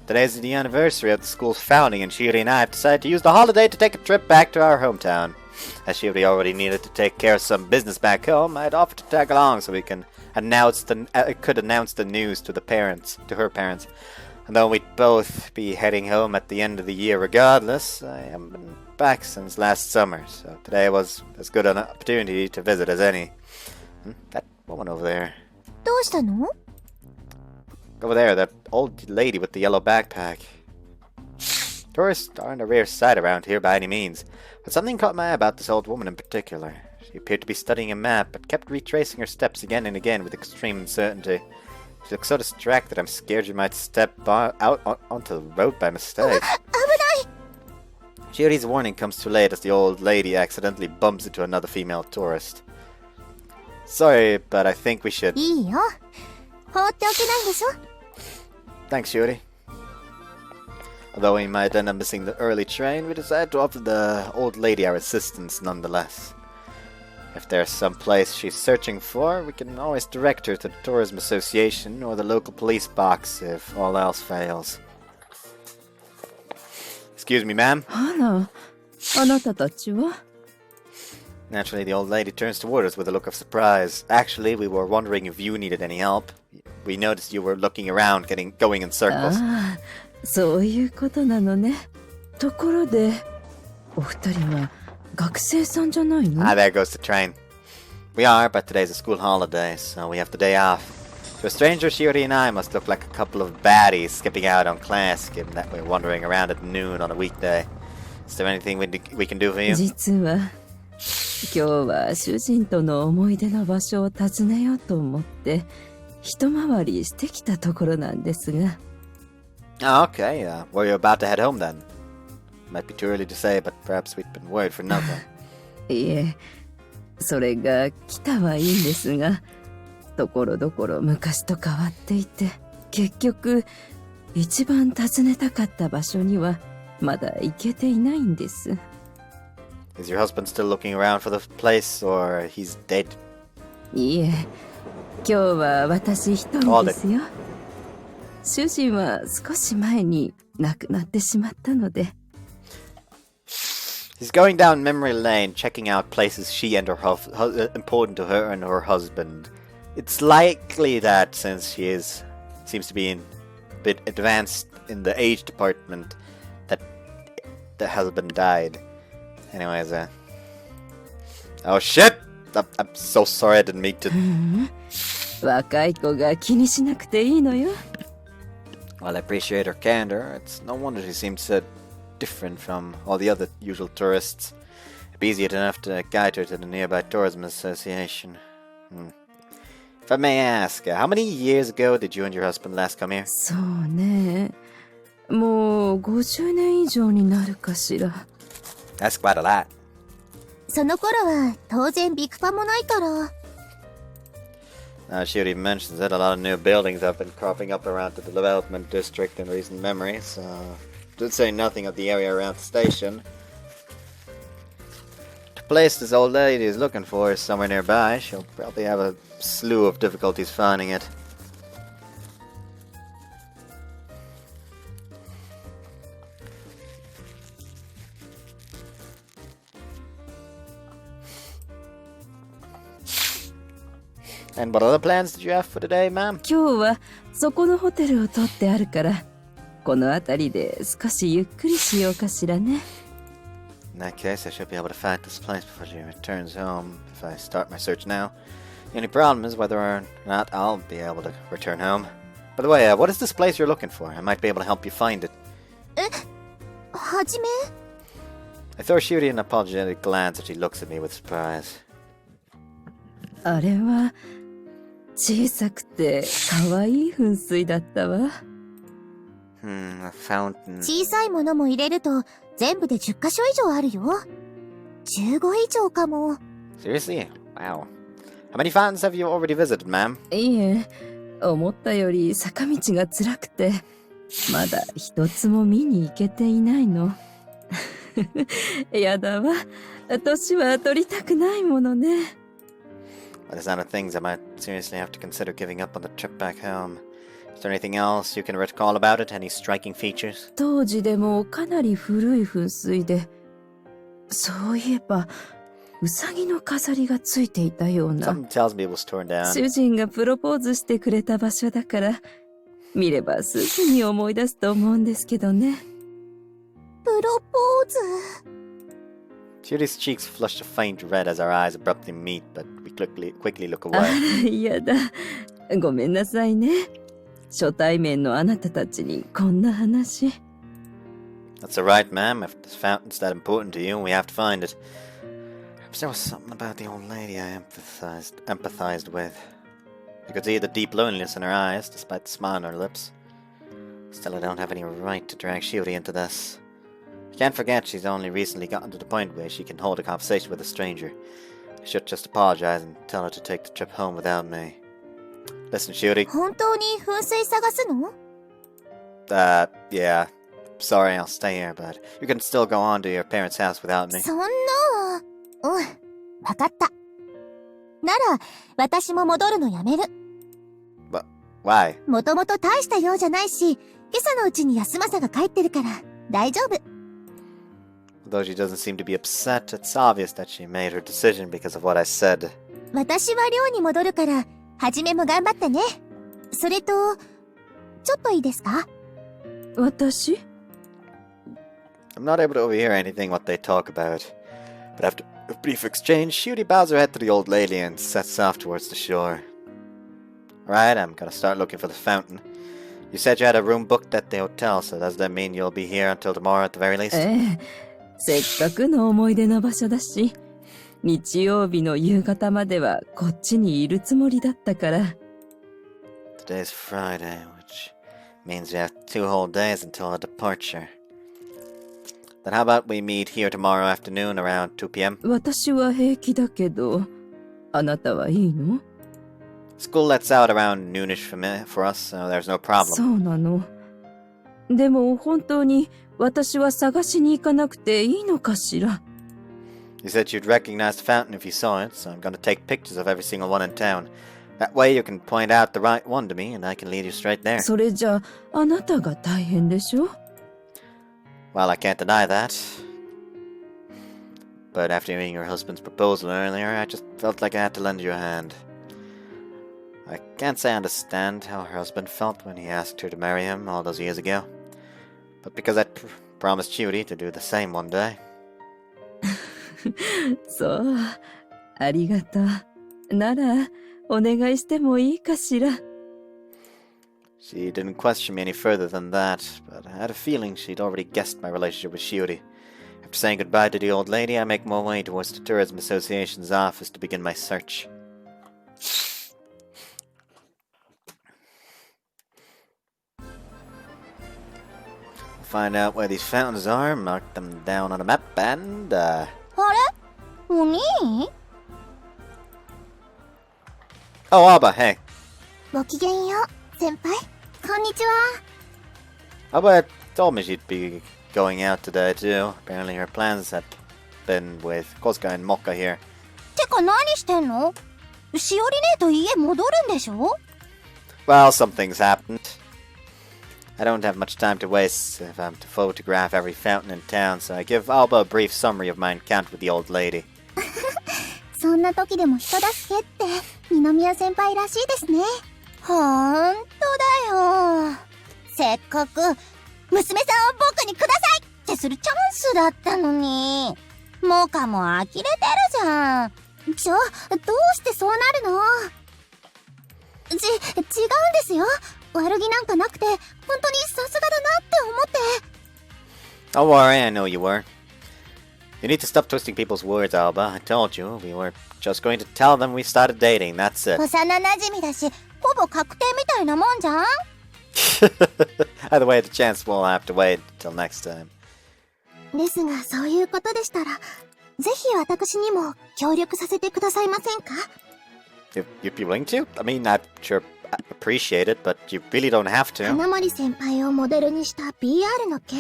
Today's the anniversary of the school's founding, and Shiori and I have decided to use the holiday to take a trip back to our hometown. As Shiori already needed to take care of some business back home, I'd offered to tag along so we can announce the news to her parents. And though we'd both be heading home at the end of the year regardless, I haven't been back since last summer, so today was as good an opportunity to visit as any. That woman over there. どうしたの？ Over there, that old lady with the yellow backpack. Tourists aren't a rare sight around here by any means, but something caught my eye about this old woman in particular. She appeared to be studying a map, but kept retracing her steps again and again with extreme uncertainty. She looked so distracted I'm scared she might step out onto the road by mistake. 危ない！ Shiori's warning comes too late as the old lady accidentally bumps into another female tourist. Sorry, but I think we should... いいよ。放っておけないでしょ？ Thanks, Shiori. Although we might end up missing the early train, we decided to offer the old lady our assistance nonetheless. If there's some place she's searching for, we can always direct her to the Tourism Association or the local police box if all else fails. Excuse me, ma'am. あら、あなたたちは？ Naturally, the old lady turns toward us with a look of surprise. Actually, we were wondering if you needed any help. We noticed you were looking around, going in circles. ああ、そういうことなのね。ところで、お二人は学生さんじゃないの？ Ah, there goes the train. We are, but today's a school holiday, so we have the day off. To a stranger, Shiori and I must look like a couple of baddies skipping out on class, given that we're wandering around at noon on a weekday. Is there anything we can do for you? 実は、今日は主人との思い出の場所を訪ねようと思って、一回りしてきたところなんですが。Oh, okay. Were you about to head home then? Might be too early to say, but perhaps we'd been worried for nothing. いえ、それが来たはいいんですが、ところどころ昔と変わっていて、結局一番訪ねたかった場所にはまだ行けていないんです。Is your husband still looking around for the place, or he's dead? いいえ、今日は私一人ですよ。主人は少し前に亡くなってしまったので。He's going down memory lane, checking out places she and important to her and her husband. It's likely that since she seems to be a bit advanced in the age department, that the husband died. Anyways, oh shit! I'm so sorry, I didn't mean to. 若い子が気にしなくていいのよ。While I appreciate her candor, it's no wonder she seems so different from all the other usual tourists. It'd be easy enough to guide her to the nearby tourism association. If I may ask, how many years ago did you and your husband last come here? そうね。もう50年以上になるかしら。That's quite a lot. その頃は当然ビクパもないから。Shiori mentions that a lot of new buildings have been cropping up around the development district in recent memory, so did say nothing of the area around the station. The place this old lady is looking for is somewhere nearby. She'll probably have a slew of difficulties finding it. And what other plans did you have for today, ma'am? 今日はそこのホテルを取ってあるから、この辺りで少しゆっくりしようかしらね。In that case, I should be able to find this place before she returns home if I start my search now. The only problem is whether or not I'll be able to return home. By the way, what is this place you're looking for? I might be able to help you find it. はじめ？ I throw Shiori an apologetic glance as she looks at me with surprise. あれは小さくて可愛い噴水だったわ。A fountain. 小さいものも入れると全部で10カ所以上あるよ。15以上かも。 Seriously? Wow. How many fountains have you already visited, ma'am? いいえ、思ったより坂道が辛くて、まだ一つも見に行けていないの。やだわ。年は取りたくないものね。By the sound of things, I might seriously have to consider giving up on the trip back home. Is there anything else you can recall about it? Any striking features? 当時でもかなり古い噴水で、そういえば、ウサギの飾りがついていたような。Something tells me it was torn down. 主人がプロポーズしてくれた場所だから、見ればすぐに思い出すと思うんですけどね。プロポーズ。Judy's cheeks flushed a faint red as our eyes abruptly meet, but we quickly look あら、 away. 嫌だ。ごめんなさいね。初対面のあなたたちにこんな話。That's alright, ma'am. If this fountain's that important to you, we have to find it. Perhaps there was something about the old lady I empathized with. You could see the deep loneliness in her eyes, despite the smile on her lips. Still, I don't have any right to drag Shiori into this. I can't forget she's only recently gotten to the point where she can hold a conversation with a stranger. I should just apologize and tell her to take the trip home without me. Listen, Shiori. 本当に噴水探すの？ Yeah. Sorry, I'll stay here, but you can still go on to your parents' house without me. そんな。わかった。なら、私も戻るのやめる。But why? もともと大した用じゃないし、今朝のうちに安政が帰ってるから、大丈夫。Though she doesn't seem to be upset, it's obvious that she made her decision because of what I said. 私は寮に戻るから、はじめも頑張ってね。それと、ちょっといいですか？私？ I'm not able to overhear anything what they talk about. But after a brief exchange, Shiori bows her head to the old lady and sets off towards the shore. Alright, I'm gonna start looking for the fountain. You said you had a room booked at the hotel, so does that mean you'll be here until tomorrow at the very least? ええ、せっかくの思い出の場所だし、日曜日の夕方まではこっちにいるつもりだったから。Today's Friday, which means we have 2 whole days until our departure. Then how about we meet here tomorrow afternoon around 2 p.m.? 私は平気だけど、あなたはいいの？ School lets out around noonish for us, so there's no そ problem. うなの。でも本当に私は探しに行かなくていいのかしら。You said you'd recognize the fountain if you saw it, so I'm going to take pictures of every single one in town. That way you can point out the right one to me and I can lead you straight there. それじゃあ、あなたが大変でしょ？ Well, I can't deny that. But after hearing your husband's proposal earlier, I just felt like I had to lend you a hand. I can't say I understand how her husband felt when he asked her to marry him all those years ago. But because I promised Shiori to do the same one day. そう、ありがとう。なら、お願いしてもいいかしら。She didn't question me any further than that, but I had a feeling she'd already guessed my relationship with Shiori. After saying goodbye to the old lady, I make my way towards the Tourism Association's office to begin my search. Find out where these fountains are, mark them down on a map, and, あれ？お兄？ Oh, Alba, hey. ごきげんよう、先輩。こんにちは。Alba told me she'd be going out today, too. Apparently her plans had been with Kosuka and Mokka here. てか何してんの？しおり姉と家戻るんでしょ？ Well, some things happened. I don't have much time to waste if I'm to photograph every fountain in town, so I give Alba a brief summary of my encounter with the old lady. そんな時でも人助けって二宮先輩らしいですね。ほんとだよ。せっかく娘さんを僕にくださいってするチャンスだったのに。モカも呆れてるじゃん。どうしてそうなるの？違うんですよ。悪気なんかなくて、本当にさすがだなって思って。Don't worry, I know you were. You need to stop twisting people's words, Alba. I told you, we were just going to tell them we started dating, that's it. 幼馴染だし、ほぼ確定みたいなもんじゃん。Either way, the chance will have to wait until next time. ですが、そういうことでしたら、ぜひ私にも協力させてくださいませんか？ You'd be willing to? I mean, I'm sure appreciate it, but you really don't have to. 花森先輩をモデルにした PR の件。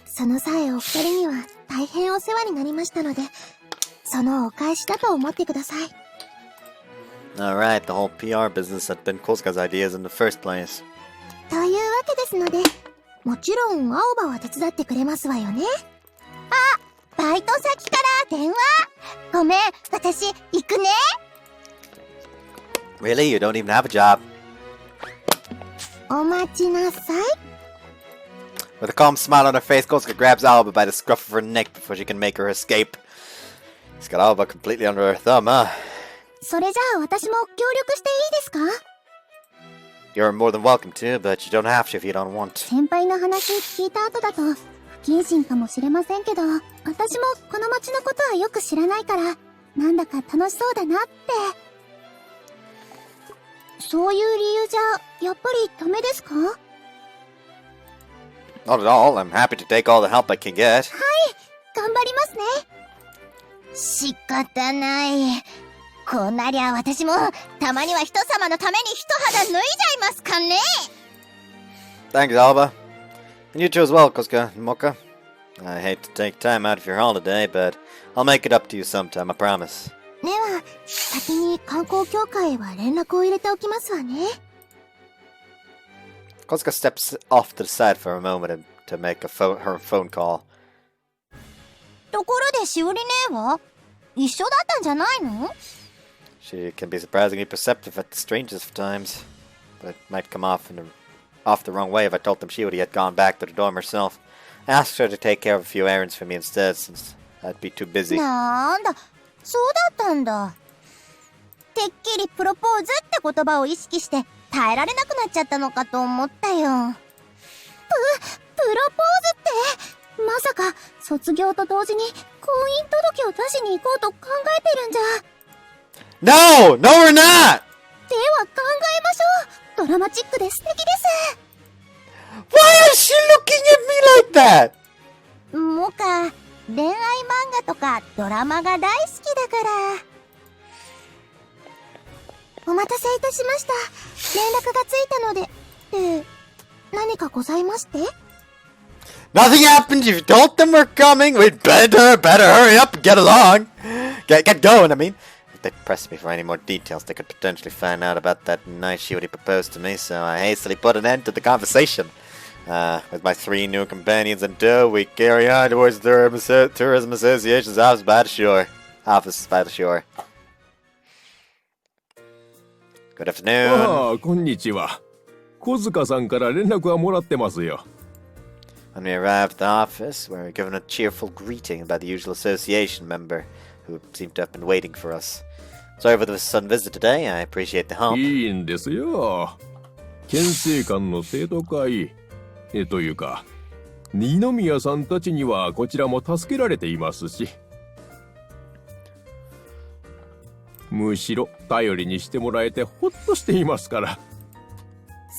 その際お二人には大変お世話になりましたので、そのお返しだと思ってください。Alright, the whole PR business had been Kosuka's ideas in the first place. というわけですので、もちろん青葉は手伝ってくれますわよね。あ、バイト先から電話。ごめん、私行くね。Really? You don't even have a job? お待ちなさい。With a calm smile on her face, Kosuka grabs Alba by the scruff of her neck before she can make her escape. He's got Alba completely under her thumb, huh? それじゃあ私も協力していいですか？ You're more than welcome to, but you don't have to if you don't want. 先輩の話聞いた後だと不謹慎かもしれませんけど、私もこの街のことはよく知らないから、なんだか楽しそうだなって。そういう理由じゃ、やっぱりダメですか？ Not at all. I'm happy to take all the help I can get. 頑張りますね。仕方ない。こうなりゃ私も、たまには人様のために一肌脱いじゃいますかね。Thanks, Alba. And you too as well, Kosuka and Mocha. I hate to take time out of your holiday, but I'll make it up to you sometime, I promise. では、先に観光協会へは連絡を入れておきますわね。Kosuka steps off to the side for a moment to make her phone call. ところでしおり姉は一緒だったんじゃないの？ She can be surprisingly perceptive at the strangest of times, but it might come off the wrong way if I told them Shiori had gone back to the dorm herself. I asked her to take care of a few errands for me instead, since I'd be too busy. なんだ、そうだったんだ。てっきりプロポーズって言葉を意識して耐えられなくなっちゃったのかと思ったよ。プロポーズってまさか卒業と同時に婚姻届を出しに行こうと考えてるんじゃ。No! No, we're not! では考えましょう。ドラマチックで素敵です。 Why is she looking at me like that? もか、恋愛漫画とかドラマが大好きだから。お待たせいたしました。連絡がついたので。何かございまして？ Nothing happened. You told them we're coming. We'd better hurry up and get along. Get going, I mean. If they pressed me for any more details, they could potentially find out about that night Shiori proposed to me, so I hastily put an end to the conversation. With my 3 new companions in tow, we carry on towards the Tourism Association's office by the shore. Good afternoon. ああ、こんにちは。小塚さんから連絡はもらってますよ。When we arrived at the office, we were given a cheerful greeting by the usual association member, who seemed to have been waiting for us. Sorry for the sudden visit today. I appreciate the help. いいんですよ。県政官の生徒会。というか、二宮さんたちにはこちらも助けられていますし。むしろ頼りにしてもらえてほっとしていますから。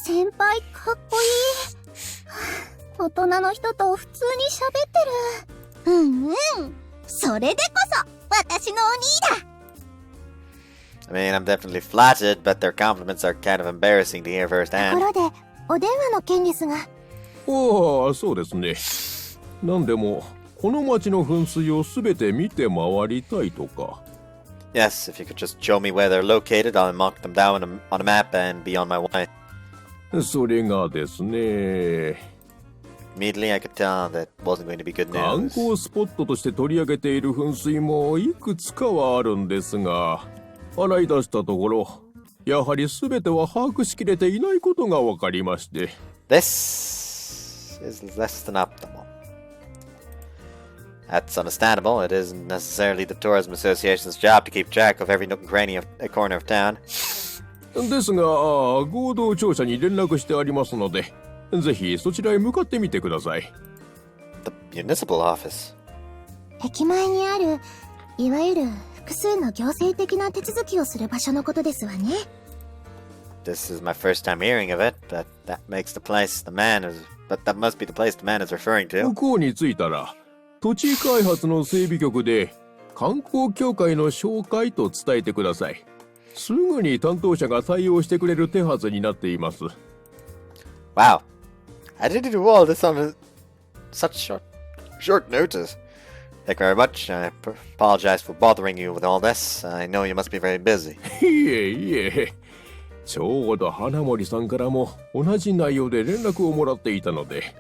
先輩かっこいい。大人の人と普通に喋ってる。うんうん。それでこそ私のお兄だ。I mean, I'm definitely flattered, but their compliments are kind of embarrassing to hear と firsthand. ころで、お電話の件ですが。ああ、そうですね。なんでもこの町の噴水をすべて見て回りたいとか。Yes, if you could just show me where they're located, I'll mark them down on a map and be on my way. それがですね。Immediately, I could tell that wasn't going to be good 観 news. 光スポットとして取り上げている噴水もいくつかはあるんですが、洗い出したところ、やはり全ては把握しきれていないことが分かりまして。This is less than optimal. That's understandable. It isn't necessarily the Tourism Association's job to keep track of every nook and cranny of a corner of town. ですが、合同庁舎に連絡してありますので、ぜひそちらへ向かってみてください。The municipal office. 駅前にある、いわゆる複数の行政的な手続きをする場所のことですわね。This is my first time hearing of it, but that must be the place the man is referring to. 向こうに着いたら、土地開発の整備局で観光協会の紹介と伝えてください。すぐに担当者が対応してくれる手はずになっています。Wow. I didn't do all this on such short notice. Thank you very much. I apologize for bothering you with all this. I know you must be very busy. いえいえ。ちょうど花森さんからも同じ内容で連絡をもらっていたので、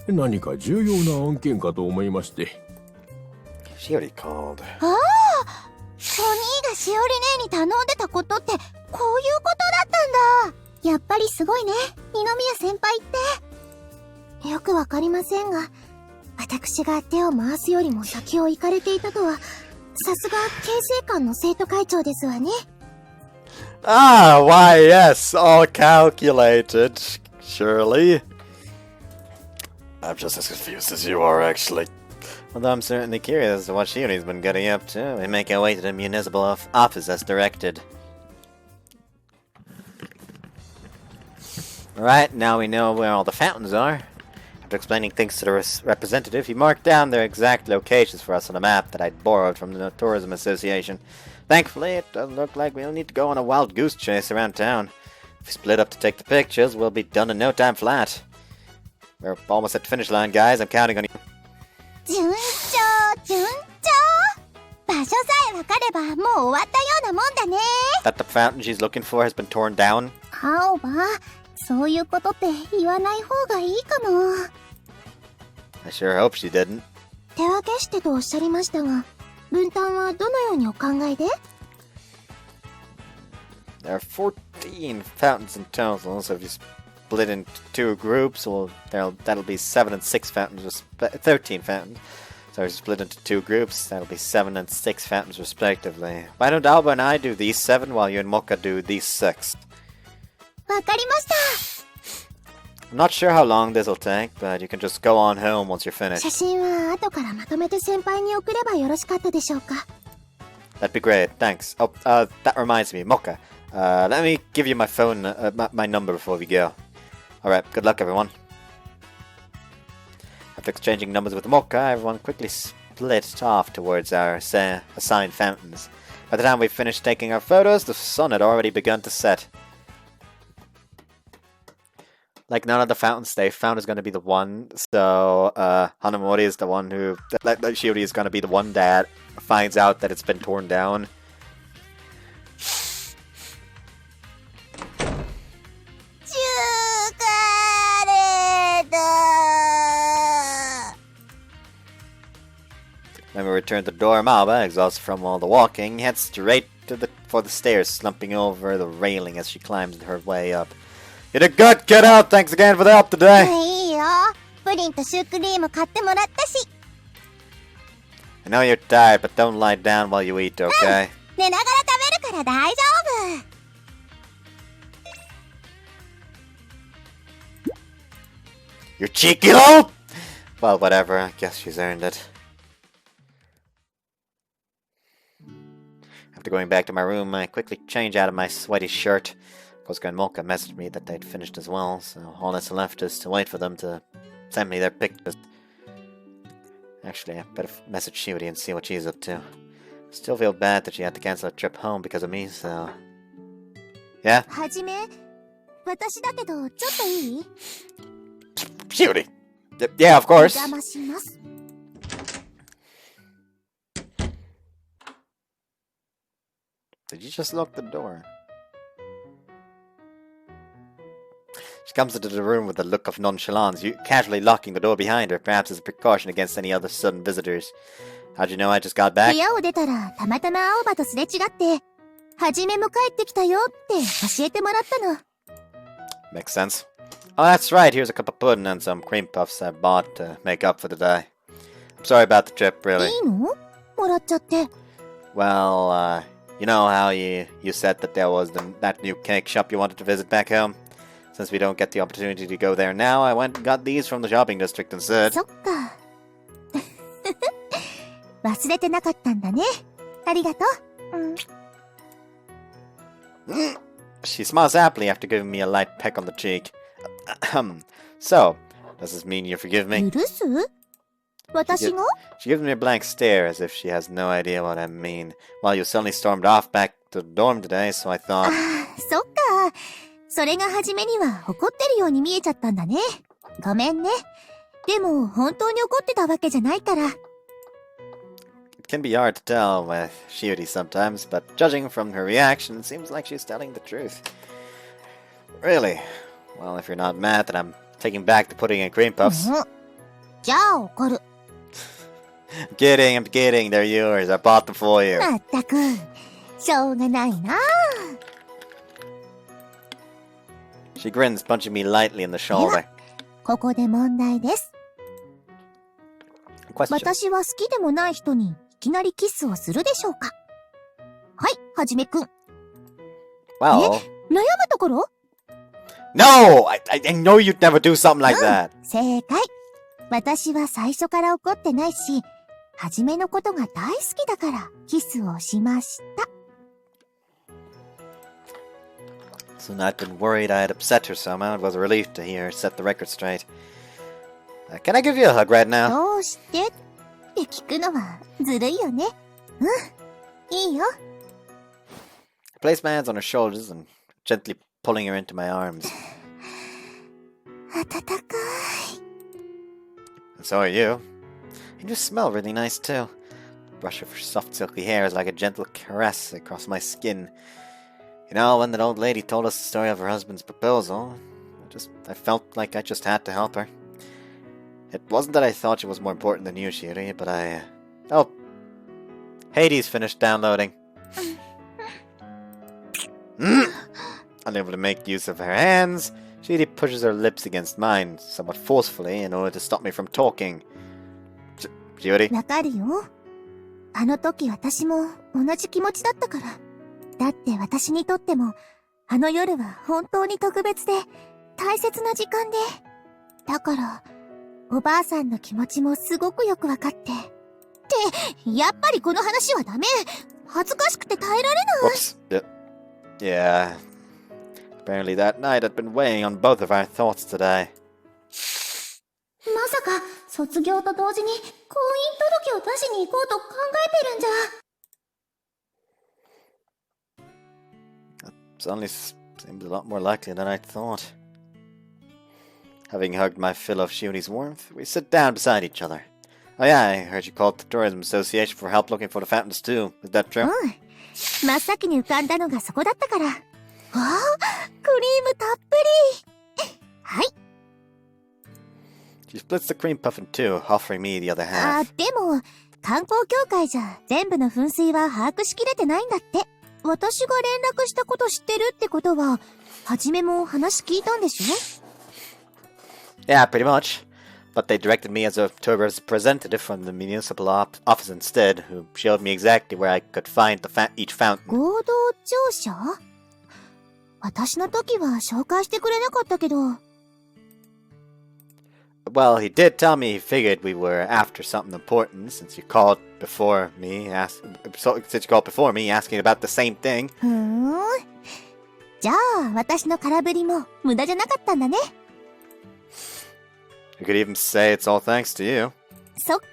何か重要な案件かと思いまして。Shiori called. ああ、お兄がしおり姉に頼んでたことってこういうことだったんだ。やっぱりすごいね、二宮先輩って。よくわかりませんが、私が手を回すよりも先を行かれていたとは、さすが警正官の生徒会長ですわね。Ah, why yes, all calculated, surely. I'm just as confused as you are, actually. Although I'm certainly curious as to what Shiori's been getting up to, we make our way to the municipal office as directed. Alright, now we know where all the fountains are. After explaining things to the representative, he marked down their exact locations for us on a map that I'd borrowed from the Tourism Association. Thankfully, it doesn't look like we'll need to go on a wild goose chase around town. If we split up to take the pictures, we'll be done in no time flat. We're almost at the finish line, guys. I'm counting on you. 順調、順調。場所さえわかればもう終わったようなもんだね。That the fountain she's looking for has been torn down? 青葉、そういうことって言わない方がいいかも。I sure hope she didn't. 手分けしてとおっしゃりましたが、分担はどのようにお考えで？ There are 14 fountains in total, so if you split into two groups, well, that'll be 7 and 6 fountains, 13 fountains. So if you split into two groups, that'll be 7 and 6 fountains respectively. Why don't Alba and I do these 7 while you and Mocha do these 6? わかりました。I'm not sure how long this'll take, but you can just go on home once you're 写 finished. 真は後からまとめて先輩に送ればよろしかったでしょうか。That'd be great, thanks. Oh, that reminds me, Mocha. Let me give you my phone, my number before we go. Alright, good luck everyone. After exchanging numbers with Mocha, everyone quickly split off towards our assigned fountains. By the time we finished taking our photos, the sun had already begun to set. Like none of the fountains they found is going to be the one, so Hanamori is the one who, like Shiori is going to be the one that finds out that it's been torn down. When we return to the dorm, Alba, exhausted from all the walking, heads straight for the stairs, slumping over the railing as she climbs her way up. You did good, get out! Thanks again for the help today! いいよ。プリンとシュークリーム買ってもらったし。I know you're tired, but don't lie down while you eat, okay? 寝ながら食べるから大丈夫。 You cheeky little! Well, whatever, I guess she's earned it. After going back to my room, I quickly change out of my sweaty shirt. Kosuke and Mocha messaged me that they'd finished as well, so all that's left is to wait for them to send me their pictures. Actually, I better message Shiori and see what she's up to. Still feel bad that she had to cancel a trip home because of me, so... Yeah? はじめ、私だけどちょっといい？ Shiori! Yeah, of お course! 邪魔します。Did you just lock the door? She comes into the room with a look of nonchalance, casually locking the door behind her, perhaps as a precaution against any other sudden visitors. How'd you know I just got back? 部屋を出たらたまたま青葉とすれ違って、はじめも帰ってきたよって教えてもらったの。Makes sense. Oh, that's right. Here's a cup of pudding and some cream puffs I bought to make up for the day. I'm sorry about the trip, really. いいの？もらっちゃって。 Well, you know how you said that there was that new cake shop you wanted to visit back home? Since we don't get the opportunity to go there now, I went and got these from the shopping district instead. そっか。忘れてなかったんだね。ありがとう。She smiles happily after giving me a light peck on the cheek. So, does this mean you forgive me? 許す？私が？ She gives me a blank stare as if she has no idea what I mean, while you suddenly stormed off back to the dorm today, so I thought... そっか。それが初めには怒ってるように見えちゃったんだね。ごめんね。でも、本当に怒ってたわけじゃないから。It can be hard to tell with Shiori sometimes, but judging from her reaction, it seems like she's telling the truth. Really? Well, if you're not mad, then I'm taking back the pudding and cream puffs. じゃあ怒る。I'm kidding, they're yours. I bought them for you. まったく、しょうがないな。She grins, punching me lightly in the shoulder. ここで問題です。 Question. 私は好きでもない人にいきなりキスをするでしょうか？はい、はじめくん。Well... 悩むところ？ No! I know you'd never do something like that! 正解。私は最初から怒ってないし、はじめのことが大好きだからキスをしました。Soon I'd been worried I had upset her somehow. It was a relief to hear her set the record straight. Can I give you a hug right now? どうしてって聞くのはずるいよね。うん、いいよ。I placed my hands on her shoulders and gently pulling her into my arms. 暖かい。 And so are you. And you smell really nice too. The brush of her soft silky hair is like a gentle caress across my skin. You know, when that old lady told us the story of her husband's proposal, I felt like I just had to help her. It wasn't that I thought she was more important than you, Shiori, but Oh. Hades finished downloading. Unable to make use of her hands, Shiori pushes her lips against mine, somewhat forcefully, in order to stop me from talking. Shiori? わかるよ。あの時私も同じ気持ちだったから。だって私にとっても、あの夜は本当に特別で、大切な時間で。だから、おばあさんの気持ちもすごくよくわかって。って、やっぱりこの話はダメ。恥ずかしくて耐えられない。Whoops. Yeah. Apparently that night had been weighing on both of our thoughts today. まさか、卒業と同時に婚姻届を出しに行こうと考えてるんじゃ。Suddenly seems a lot more likely than I thought. Having hugged my fill of Shiori's warmth, we sit down beside each other. Oh yeah, I heard you called the Tourism Association for help looking for the fountains too. Is that true? 真っ先に浮かんだのがそこだったから。わあ、クリームたっぷり。はい。She splits the cream puff in two, offering me the other half. でも、観光協会じゃ全部の噴水は把握しきれてないんだって。私が連絡したこと知ってるってことは、はじめも話聞いたんでしょ？ Yeah, pretty much. But they directed me as a tour representative from the municipal office instead, who showed me exactly where I could find each fountain. 合同庁舎？私の時は紹介してくれなかったけど。Well, he did tell me he figured we were after something important since you called before me asking about the same thing. じゃあ、私の空振りも無駄じゃなかったんだね。You could even say it's all thanks to you. そっか。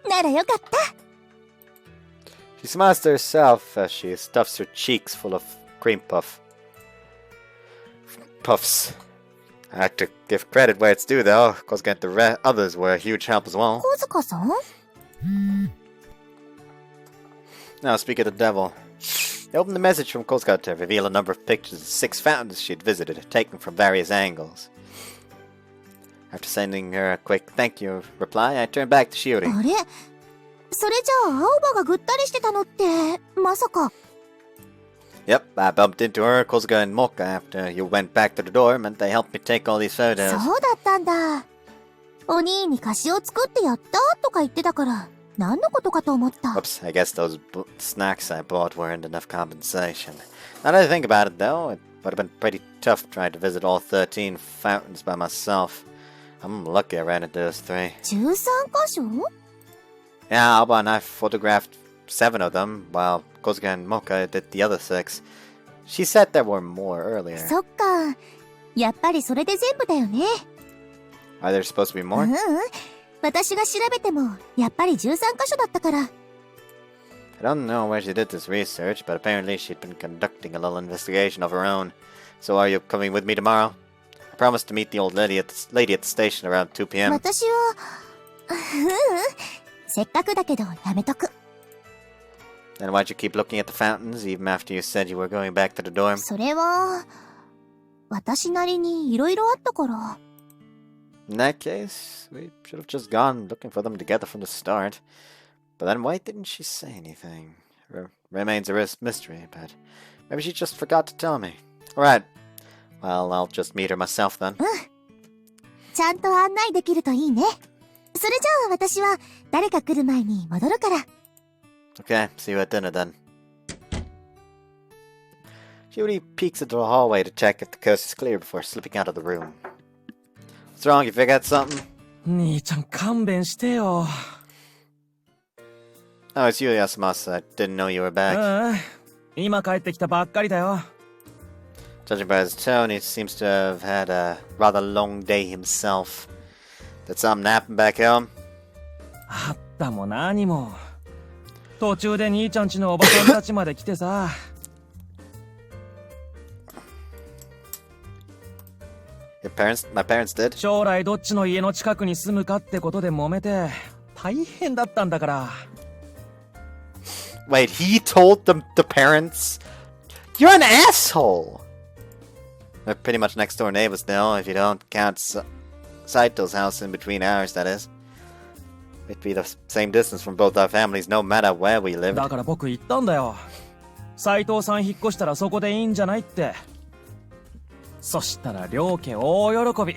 ならよかった。She smiles to herself as she stuffs her cheeks full of cream puffs. I have to give credit where it's due, though. Kozuka and the others were a huge help as well. 小塚さん？ Now, speak of the devil. He opened the message from Kozuka to reveal a number of pictures of 6 fountains she had visited, taken from various angles. After sending her a quick thank you reply, I turned back to Shiori. あれ？それじゃあ、青葉がぐったりしてたのって、まさか。Yep, I bumped into her, Kozuka, and Mocha after you went back to the dorm, and they helped me take all these photos. そうだったんだ。お兄に菓子を作ってやったとか言ってたから、何のことかと思った。Oops, I guess those snacks I bought weren't enough compensation. Now that I think about it, though, it would have been pretty tough trying to visit all 13 fountains by myself. I'm lucky I ran into those 3. 13カ所？ Yeah, Alba and I photographed 7 of them, while Kozuka and Mocha did the other 6. She said there were more earlier. そっか。やっぱりそれで全部だよね。Are there supposed to be more? 私が調べても、やっぱり13カ所だったから。I don't know where she did this research, but apparently she'd been conducting a little investigation of her own. So are you coming with me tomorrow? I promised to meet the old lady at the station around 2 p.m. 私は、せっかくだけどやめとく。 Then why'd you keep looking at the fountains even after you said you were going back to the dorm? それは、私なりに色々あったから。 In that case, we should have just gone looking for them together from the start. But then why didn't she say anything? Remains a mystery, but maybe she just forgot to tell me. Alright. Well, I'll just meet her myself then. ちゃんと案内できるといいね。それじゃあ私は誰か来る前に戻るから。 Okay, see you at dinner then. Shiori peeks into the hallway to check if the coast is clear before slipping out of the room. What's wrong? You forgot something? 兄ちゃん勘弁してよ。Oh, it's you, Yasumasa. I didn't know you were back. 今帰ってきたばっかりだよ。 Judging by his tone, he seems to have had a rather long day himself. Did some napping back home? あったも何も。途中で兄ちゃんちのおばさんたちまで来てさ。My parents did? 将来どっちの家の近くに住むかってことで揉めて大変だったんだから。 Wait, he told the parents? You're an asshole! We're pretty much next door neighbors now, if you don't count Saito's house in between ours, that is. It'd be the same distance from both our families, no matter where we live. だから僕言ったんだよ。斉藤さん引っ越したらそこでいいんじゃないって。そしたら両家大喜び。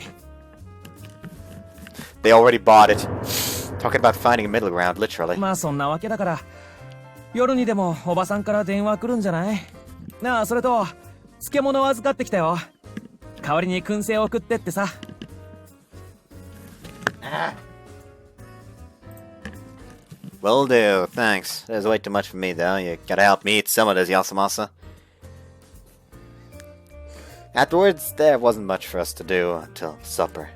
They already bought it. Talking about finding a middle ground, literally. まあそんなわけだから。夜にでもおばさんから電話来るんじゃない？なあ、それと漬物預かってきたよ。代わりに燻製を送ってってさ。Will do, thanks. There's way too much for me, though. You gotta help me eat some of this, Yasumasa. Afterwards, there wasn't much for us to do until supper.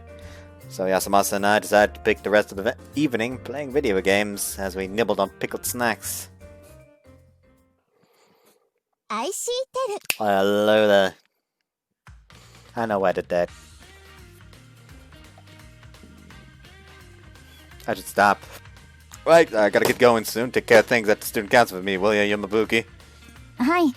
So Yasumasa and I decided to pick the rest of the evening playing video games as we nibbled on pickled snacks. IxSHE. Hello there. I know I did that. I should stop. Right, I gotta get going soon. Take care of things at the student council with me, will ya, Yamabuki? はい。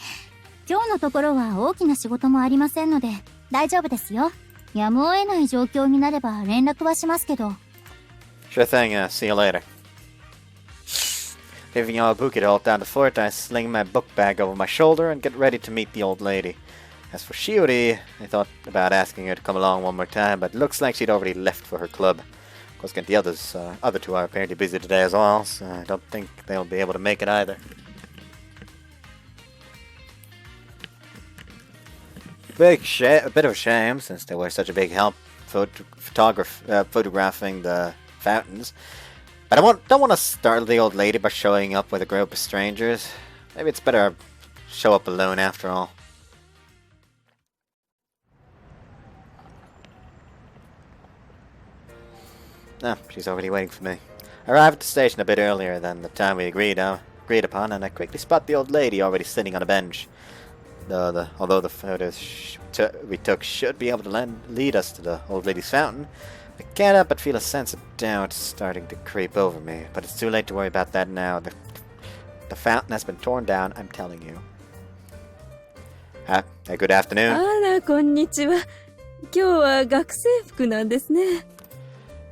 今日のところは大きな仕事もありませんので大丈夫ですよ。やむを得ない状況になれば連絡はしますけど。Sure thing, see you later. Leaving Yamabuki to hold down the fort, I sling my book bag over my shoulder and get ready to meet the old lady. As for Shiori, I thought about asking her to come along one more time, but looks like she'd already left for her club. Of course, the other two are apparently busy today as well, so I don't think they'll be able to make it either. A bit of a shame, since they were such a big help photographing the fountains. But I don't want to startle the old lady by showing up with a group of strangers. Maybe it's better I show up alone after all. Ah, she's already waiting for me. I arrived at the station a bit earlier than the time we agreed upon, and I quickly spot the old lady already sitting on a bench. Although the photos we took should be able to lead us to the old lady's fountain, I can't help but feel a sense of doubt starting to creep over me. But it's too late to worry about that now. The fountain has been torn down, I'm telling you. Good afternoon. あら、こんにちは。今日は学生服なんですね。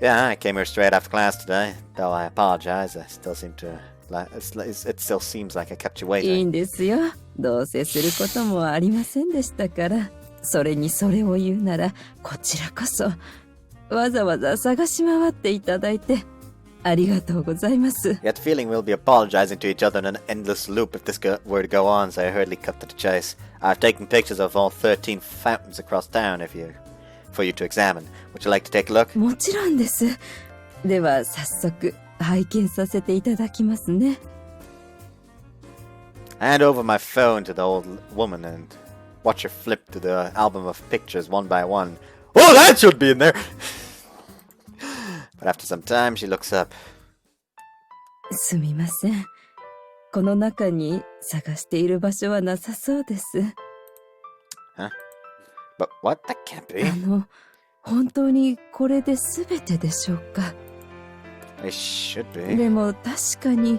Yeah, I came here straight after class today. Though I apologize, I still seem to... It still seems like I kept you いい waiting. んですよ。どうせすることもありませんでしたから。それにそれを言うなら、こちらこそ。わざわざ探し回っていただいて、ありがとうございます。I get the feeling we'll be apologizing to each other in an endless loop if this were to go on, so I hurriedly cut to the chase. I've taken pictures of all 13 fountains across town for you to examine. Would you like to take a look? もちろんです。では早速拝見させていただきますね。I hand over my phone to the old woman and watch her flip through the album of pictures one by one. Oh, that should be in there! But after some time, she looks up. すみません。この中に探している場所はなさそうです。But what? That can't be. 本当にこれで全てでしょうか。It should be. でも確かに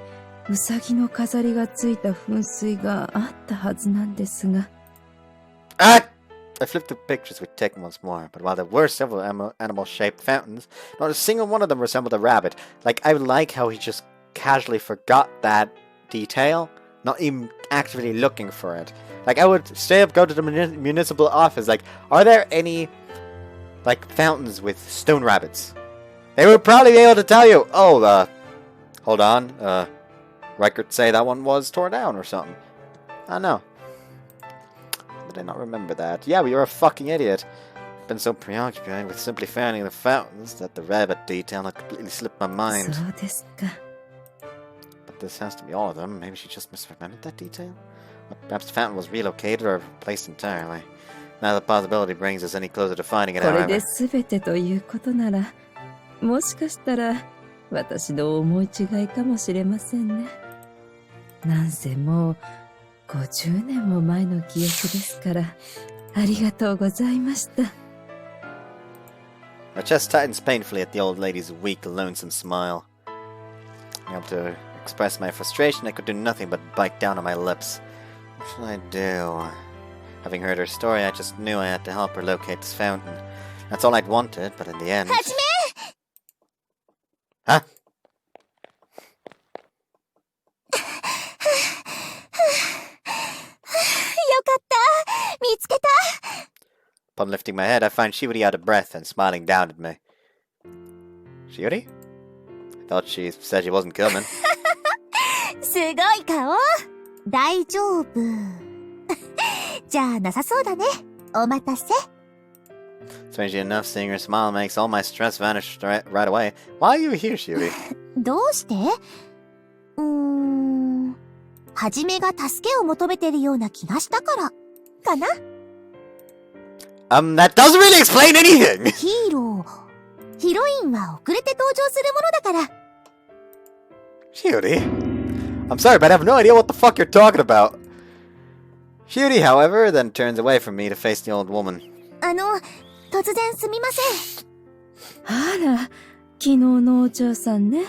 ウサギの飾りがついた噴水があったはずなんですが。I flipped through pictures we'd taken once more, but while there were several animal-shaped fountains, not a single one of them resembled a rabbit. Like, I like how he just casually forgot that detail, not even actively looking for it. Like, I would stay up, go to the municipal office, like, are there any, like, fountains with stone rabbits? They would probably be able to tell you, oh, hold on, records say that one was torn down or something. I don't know. Did I not remember that? Yeah, you're a fucking idiot. Been so preoccupied with simply finding the fountains that the rabbit detail had completely slipped my mind. そうですか。 But this has to be all of them. Maybe she just misremembered that detail? Or perhaps the fountain was relocated or replaced entirely. Now the possibility brings us any closer to finding it, これで however. 全てということなら、もしかしたら私の思い違いかもしれませんね。なんせもう50年も前の記憶ですから、ありがとうございました。My chest tightens painfully at the old lady's weak, lonesome smile. Able to express my frustration, I could do nothing but bite down on my lips. What should I do? Having heard her story, I just knew I had to help her locate this fountain. That's all I'd wanted, but in the end... Huh? Upon lifting my head, I find Shiori out of breath and smiling down at me. Shiori? I thought she said she wasn't coming. すごい顔。大丈夫。じゃあなさそうだね。お待たせ。Strangely enough, seeing her smile makes all my stress vanish right away. Why are you here, Shiori? どうして？はじめが助けを求めてるような気がしたから。かな？ That doesn't really explain anything! ヒーロー。ヒロインは遅れて登場するものだから。Shiori? I'm sorry, but I have no idea what the fuck you're talking about. Shiori, however, then turns away from me to face the old woman. 突然すみません。あら、昨日のお嬢さんね。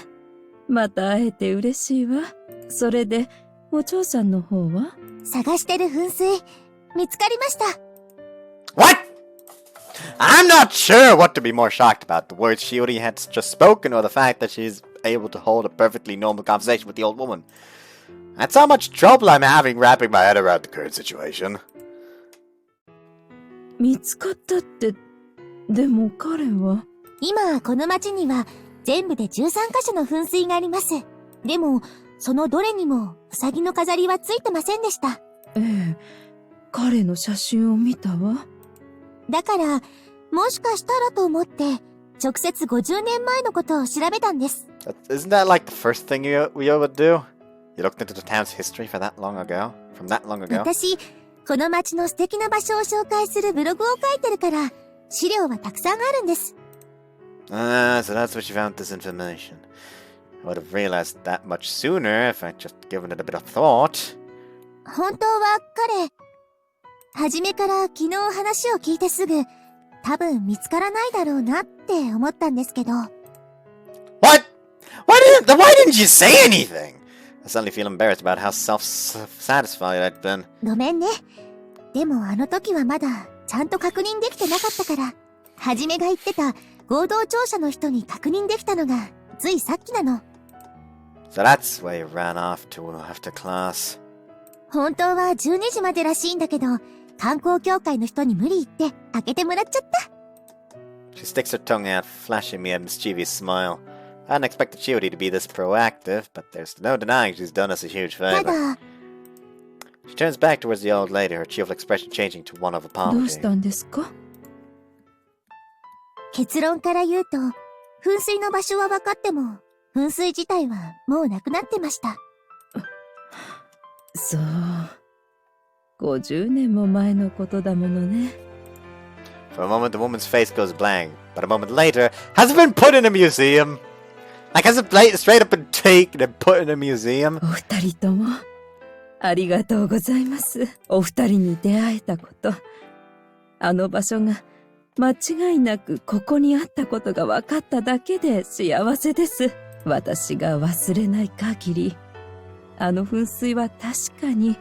また会えて嬉しいわ。それで、お嬢さんの方は？探してる噴水、見つかりました。What? I'm not sure what to be more shocked about, the words Shiori had just spoken or the fact that she's able to hold a perfectly normal conversation with the old woman. That's how much trouble I'm having wrapping my head around the current situation. 見つかったって、でも彼は？今、この町には全部で13カ所の噴水があります。でも、そのどれにもウサギの飾りはついてませんでした。ええ、彼の写真を見たわ。だから、もしかしたらと思って、直接50年前のことを調べたんです。Isn't that like the first thing we would do? You looked into the town's history for that long ago? From that long ago? 私、この町の素敵な場所を紹介するブログを書いてるから、資料はたくさんあるんです。Ah, so that's where you found this information. I would have realized that much sooner if I'd just given it a bit of thought. 本当は彼、初めから昨日話を聞いてすぐ、多分見つからないだろうなって思ったんですけど。What? Why didn't you say anything? I suddenly feel embarrassed about how self-satisfied I'd been. ごめんね。でもあの時はまだちゃんと確認できてなかったから、はじめが言ってた合同庁舎の人に確認できたのがついさっきなの。So that's why you ran off to after class. 本当は12時までらしいんだけど、観光協会の人に無理言って開けてもらっちゃった。She sticks her tongue out, flashing me a mischievous smile. I hadn't expected Shiori to be this proactive, but there's no denying she's done us a huge た favor. だ、She turns back towards the old lady, her cheerful expression changing to one of どうし apology. たんですか？結論から言うと、噴水の場所は分かっても、噴水自体はもうなくなってました。そう。50年も前のことだものね。For a moment, the woman's face goes blank, but a moment later, has it been put in a museum? Like, has it straight up been taken and put in a museum? お二人とも、ありがとうございます。お二人に出会えたこと。あの場所が間違いなくここにあったことが分かっただけで幸せです。私が忘れない限り、あの噴水は確かに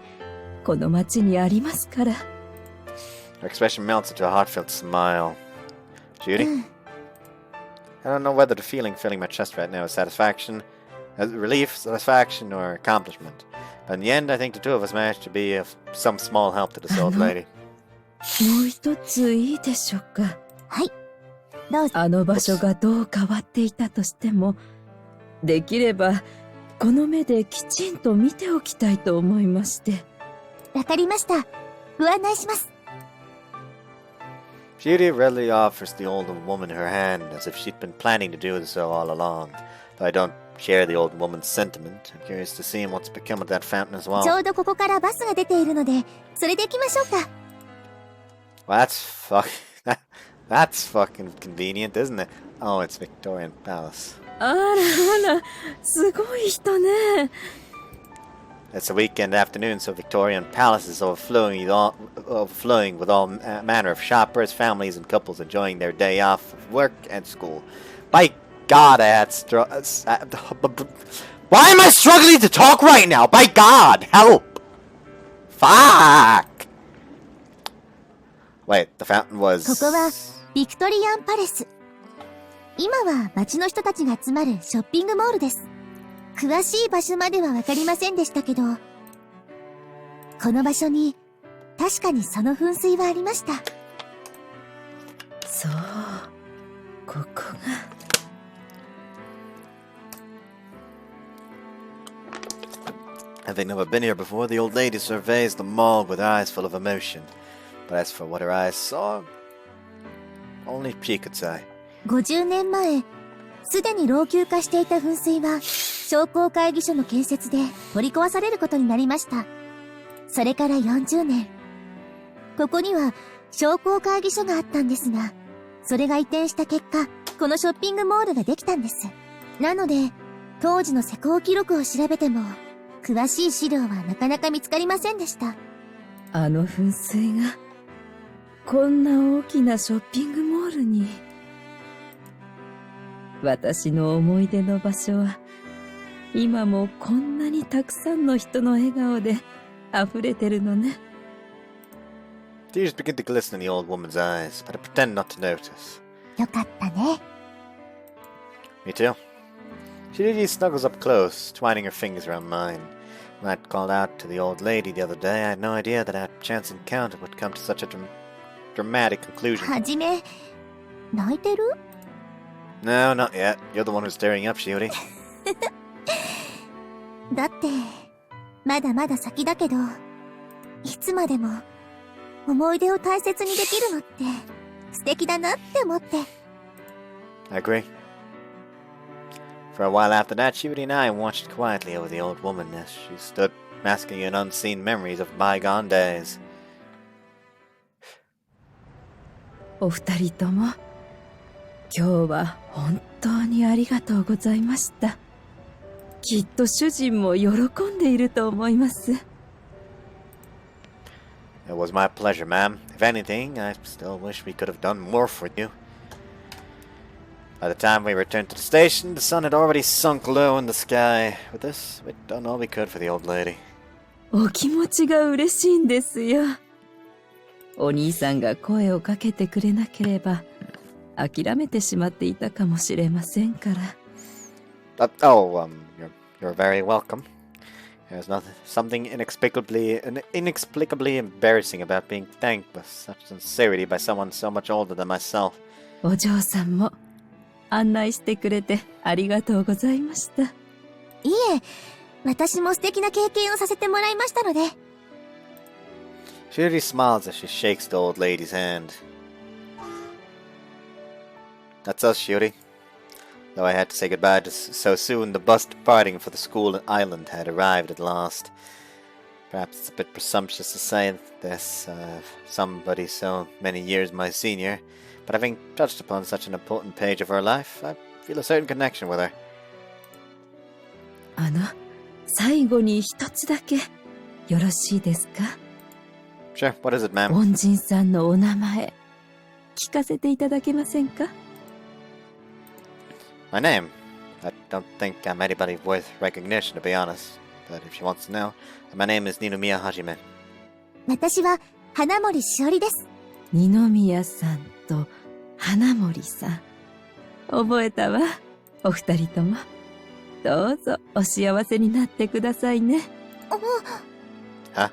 この町にありますから。Her expression melts into a heartfelt smile. Judy? I don't know whether the feeling filling my chest right now is satisfaction, relief, satisfaction, or accomplishment. But in the end, I think the two of us managed to be of some small help to this old lady. もう一ついいでしょうか。はい。どうぞ。あの場所がどう変わっていたとしても、できればこの目できちんと見ておきたいと思いまして。わかりました。ご案内します。Judy readily offers the old woman her hand, as if she'd been planning to do so all along. Though I don't share the old woman's sentiment, I'm curious to see what's become of that fountain as well. ちょうどここからバスが出ているので、それで行きましょうか。Well, that's fucking convenient, isn't it? Oh, it's Victorian Palace. あらあら、すごい人ね。It's a weekend afternoon, so Victorian Palace is overflowing with all manner of shoppers, families, and couples enjoying their day off of work and school. By God, why am I struggling to talk right now? By God, help! Fuck! Wait, the fountain was... ここはビクトリアンパレス。今は街の人たちが集まるショッピングモールです。詳しい場所まではわかりませんでしたけど、この場所に確かにその噴水はありました。そう、ここが。Having never been here before, the old lady surveys the mall with eyes full of emotion. But as for what her eyes saw, only she could say. 50年前、すでに老朽化していた噴水は、商工会議所の建設で取り壊されることになりました。それから40年。ここには商工会議所があったんですが、それが移転した結果、このショッピングモールができたんです。なので、当時の施工記録を調べても、詳しい資料はなかなか見つかりませんでした。あの噴水が、こんな大きなショッピングモールに。私の思い出の場所は、今もこんなにたくさんの人の笑顔で溢れてるのね。Tears begin to glisten in the old woman's eyes, but I pretend not to notice. よかったね。Me too. She really snuggles up close, twining her fingers around mine. When I called out to the old lady the other day, I had no idea that our chance encounter would come to such a dramatic conclusion. はじめ、泣いてる？ No, not yet. You're the one who's stirring up, Shiori. だって、まだまだ先だけど、いつまでも思い出を大切にできるのって素敵だなって思って。I agree. For a while after that, Shiori and I watched quietly over the old woman as she stood masking in unseen memories of bygone days. お二人とも、今日は本当にありがとうございました。きっと主人も喜んでいると思います。It was my pleasure, ma'am. If anything, I still wish we could have done more for you. By the time we returned to the station, the sun had already sunk low in the sky. With this, we'd done all we could for the old lady. お気持ちが嬉しいんですよ。お兄さんが声をかけてくれなければ、諦めてしまっていたかもしれませんから。You're very welcome. There's something inexplicably embarrassing about being thanked with such sincerity by someone so much older than myself. お嬢さんも案内してくれてありがとうございました。いえ、私も素敵な経験をさせてもらいましたので。Shiori smiles as she shakes the old lady's hand. That's us, Shiori. Though I had to say goodbye so soon, the bus departing for the school island had arrived at last. Perhaps it's a bit presumptuous to say this, somebody so many years my senior, but having touched upon such an important page of her life, I feel a certain connection with her. 最後に一つだけ、よろしいですか？ Sure, what is it, ma'am? 恩人さんのお名前、聞かせていただけませんか？ My name? I don't think I'm anybody worth recognition, to be honest. But if she wants to know, my name is Ninomiya Hajime. 私は花森しおりです。二宮さんと花森さん。覚えたわ、お二人とも。どうぞお幸せになってくださいね。は？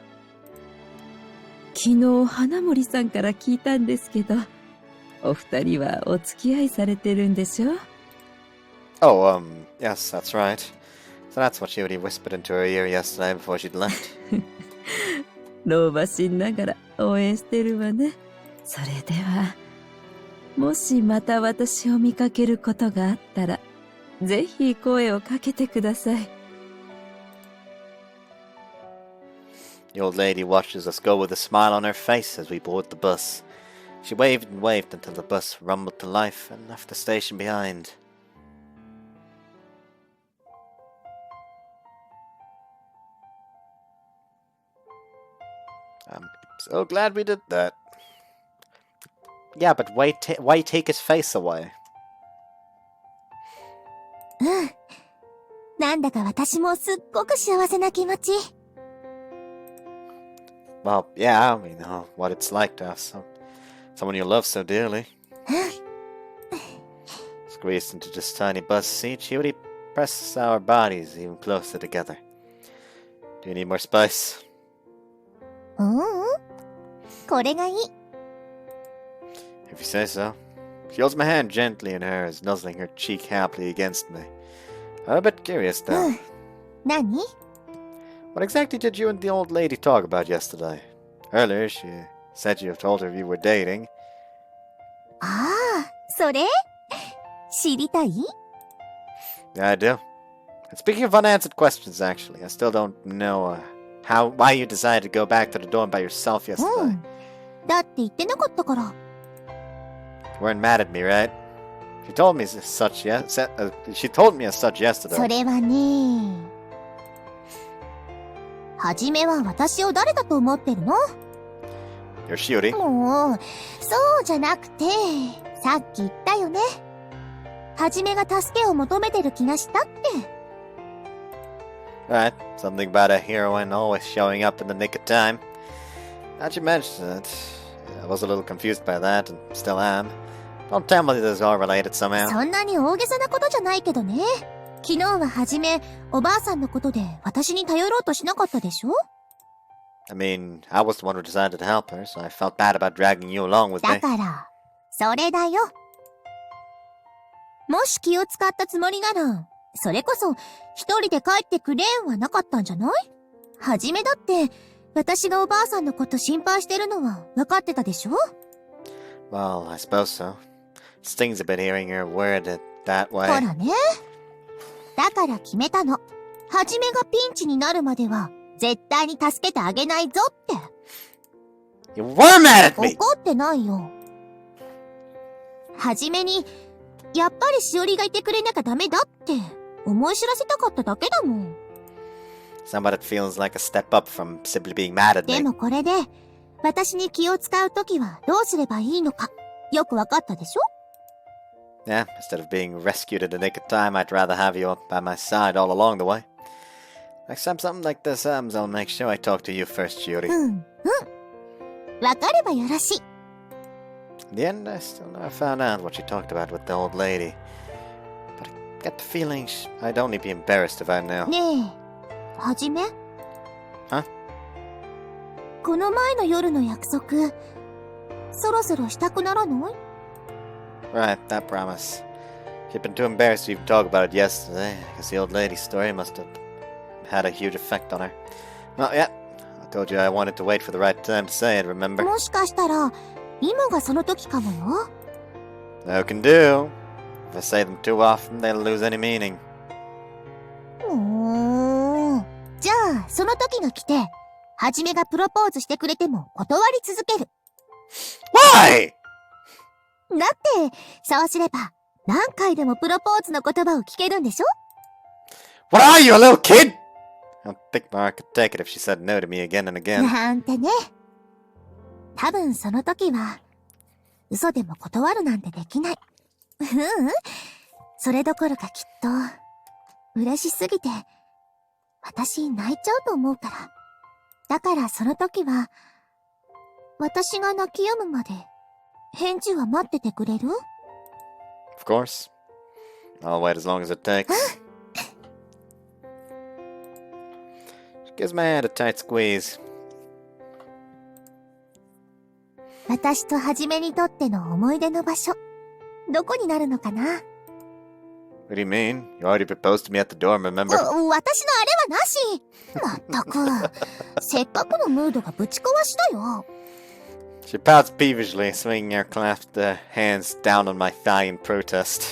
昨日花森さんから聞いたんですけど、お二人はお付き合いされてるんでしょ？ Oh, yes, that's right. So that's what Shiori whispered into her ear yesterday before she'd left. 老婆心ながら応援してるわね。それでは、もしまた私を見かけることがあったら、ぜひ声をかけてください。The old lady watches us go with a smile on her face as we board the bus. She waved and waved until the bus rumbled to life and left the station behind. I'm so glad we did that. Yeah, but why take his face away? うん。なんだか私もすっごく幸せな気持ち。Well, yeah, we know what it's like to have someone you love so dearly. Squeezed into this tiny bus seat, Shiori presses our bodies even closer together. Do you need more spice? これがいい。If you say so. She holds my hand gently in hers, nuzzling her cheek happily against me. I'm a bit curious, though. 何？ What exactly did you and the old lady talk about yesterday? Earlier, she said you told her you were dating. ああ、それ？知りたい？ Yeah, I do. And speaking of unanswered questions, actually, I still don't know why you decided to go back to the dorm by yourself yesterday. だって言ってなかったから。You weren't mad at me, right? She told me as such, she told me as such yesterday. それはね。はじめは私を誰だと思ってるの？ You're Shiori. もう、そうじゃなくて、さっき言ったよね。はじめが助けを求めてる気がしたって。Right, something about a heroine always showing up in the nick of time. Now that you mention it, I was a little confused by that, and still am. Don't tell me this is all related somehow. そんなに大げさなことじゃないけどね。昨日ははじめ、おばあさんのことで私に頼ろうとしなかったでしょ？ I mean, I was the one who decided to help her, so I felt bad about dragging you along with だ me. から、それだよ。もし気を使ったつもりなら、それこそ一人で帰ってくれんはなかったんじゃない？はじめだって、私がおばあさんのこと心配してるのは分かってたでしょ？ Well, I suppose so. Stings a bit hearing her worded that ほ way. らね。だから決めたの。はじめがピンチになるまでは、絶対に助けてあげないぞって。You were mad at me! 怒ってないよ。はじめに、やっぱりしおりがいてくれなきゃダメだって思い知らせたかっただけだもん。Somewhat it feels like a step up from simply being mad at で me. もこれで、私に気を使うときはどうすればいいのか、よくわかったでしょ？ Yeah, instead of being rescued in the nick of time, I'd rather have you by my side all along the way. Next time something like this happens, I'll make sure I talk to you first, Shiori. わかればよろしい。In the end, I still never found out what she talked about with the old lady. But I get the feeling I'd only be embarrassed if I knew. ねえ、はじめ？は？この前の夜の約束、そろそろしたくならない？ Right, that promise. She'd been too embarrassed to even talk about it yesterday, because the old lady's story must have had a huge effect on her. Well, yeah, I told you I wanted to wait for the right time to say it, remember? もしかしたら、今がその時かもよ。 No can do. If I say them too often, they'll lose any meaning. じゃあ、その時が来て、はじめがプロポーズしてくれても断り続ける。Why? だって、そうすれば、何回でもプロポーズの言葉を聞けるんでしょ？ What are you, a little kid? I don't think Mara could take it if she said no to me again and again. なんてね。多分その時は、嘘でも断るなんてできない。それどころかきっと、嬉しすぎて、私泣いちゃうと思うから。だからその時は、私が泣き止むまで、返事は待っててくれる？ Of course. I'll wait as long as it takes. She gives my hand a tight squeeze. 私とはじめにとっての思い出の場所、どこになるのかな？ What do you mean? You already proposed to me at the dorm, remember? 私のあれはなし。まったく、せっかくのムードがぶち壊しだよ。She pouts peevishly, swinging her clasped hands down on my thigh in protest.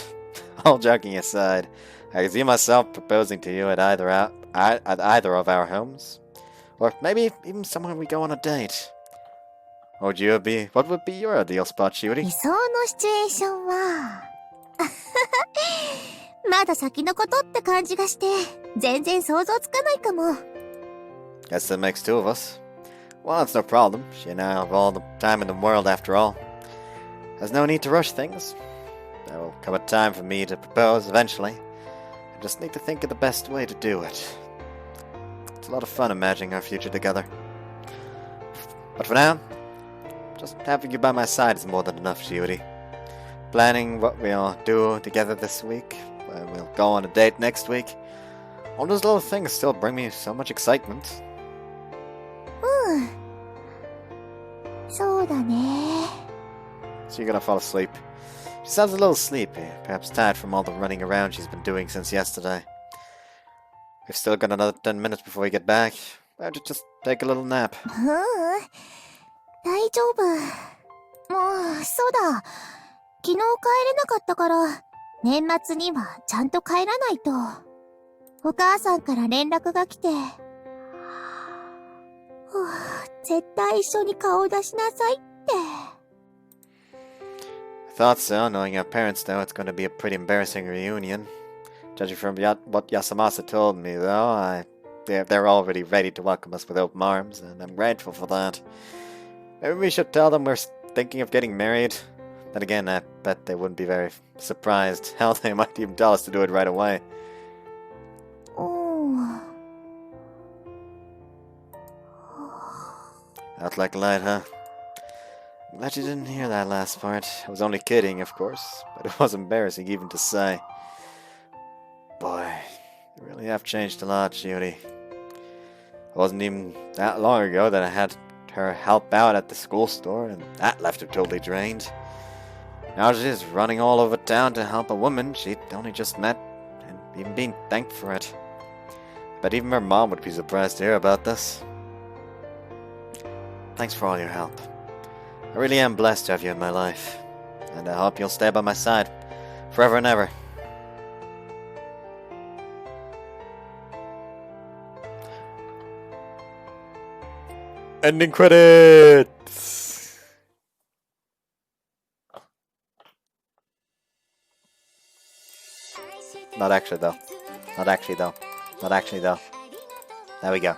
All joking aside, I can see myself proposing to you at either of our homes, or maybe even somewhere we go on a date. What would be your ideal spot, Shiori? 理想のシチュエーションは、まだ先のことって感じがして、全然想像つかないかも。Guess that makes two of us. Well, it's no problem. She and I have all the time in the world after all. There's no need to rush things. There will come a time for me to propose eventually. I just need to think of the best way to do it. It's a lot of fun imagining our future together. But for now, just having you by my side is more than enough, Shiori. Planning what we'll do together this week, where we'll go on a date next week. All those little things still bring me so much excitement. そうだね。 So you're gonna fall asleep. She sounds a little sleepy, perhaps tired from all the running around she's been doing since yesterday. We've still got another 10 minutes before we get back. Why don't you just take a little nap? 大丈夫。もう、そうだ。昨日帰れなかったから、年末にはちゃんと帰らないと。お母さんから連絡が来て、絶対一緒に顔を出しなさいって。I thought so, knowing our parents though, it's going to be a pretty embarrassing reunion. Judging from what Yasamasa told me though, they're already ready to welcome us with open arms, and I'm grateful for that. Maybe we should tell them we're thinking of getting married. Then again, I bet they wouldn't be very surprised. Hell, they might even tell us to do it right away. Out like light, huh? I'm glad you didn't hear that last part. I was only kidding, of course, but it was embarrassing even to say. Boy, you really have changed a lot, Shiori. It wasn't even that long ago that I had her help out at the school store, and that left her totally drained. Now she's running all over town to help a woman she'd only just met, and even being thanked for it. But even her mom would be surprised to hear about this. Thanks for all your help. I really am blessed to have you in my life, and I hope you'll stay by my side, forever and ever. Ending credits! Not actually though. Not actually though. Not actually though. There we go.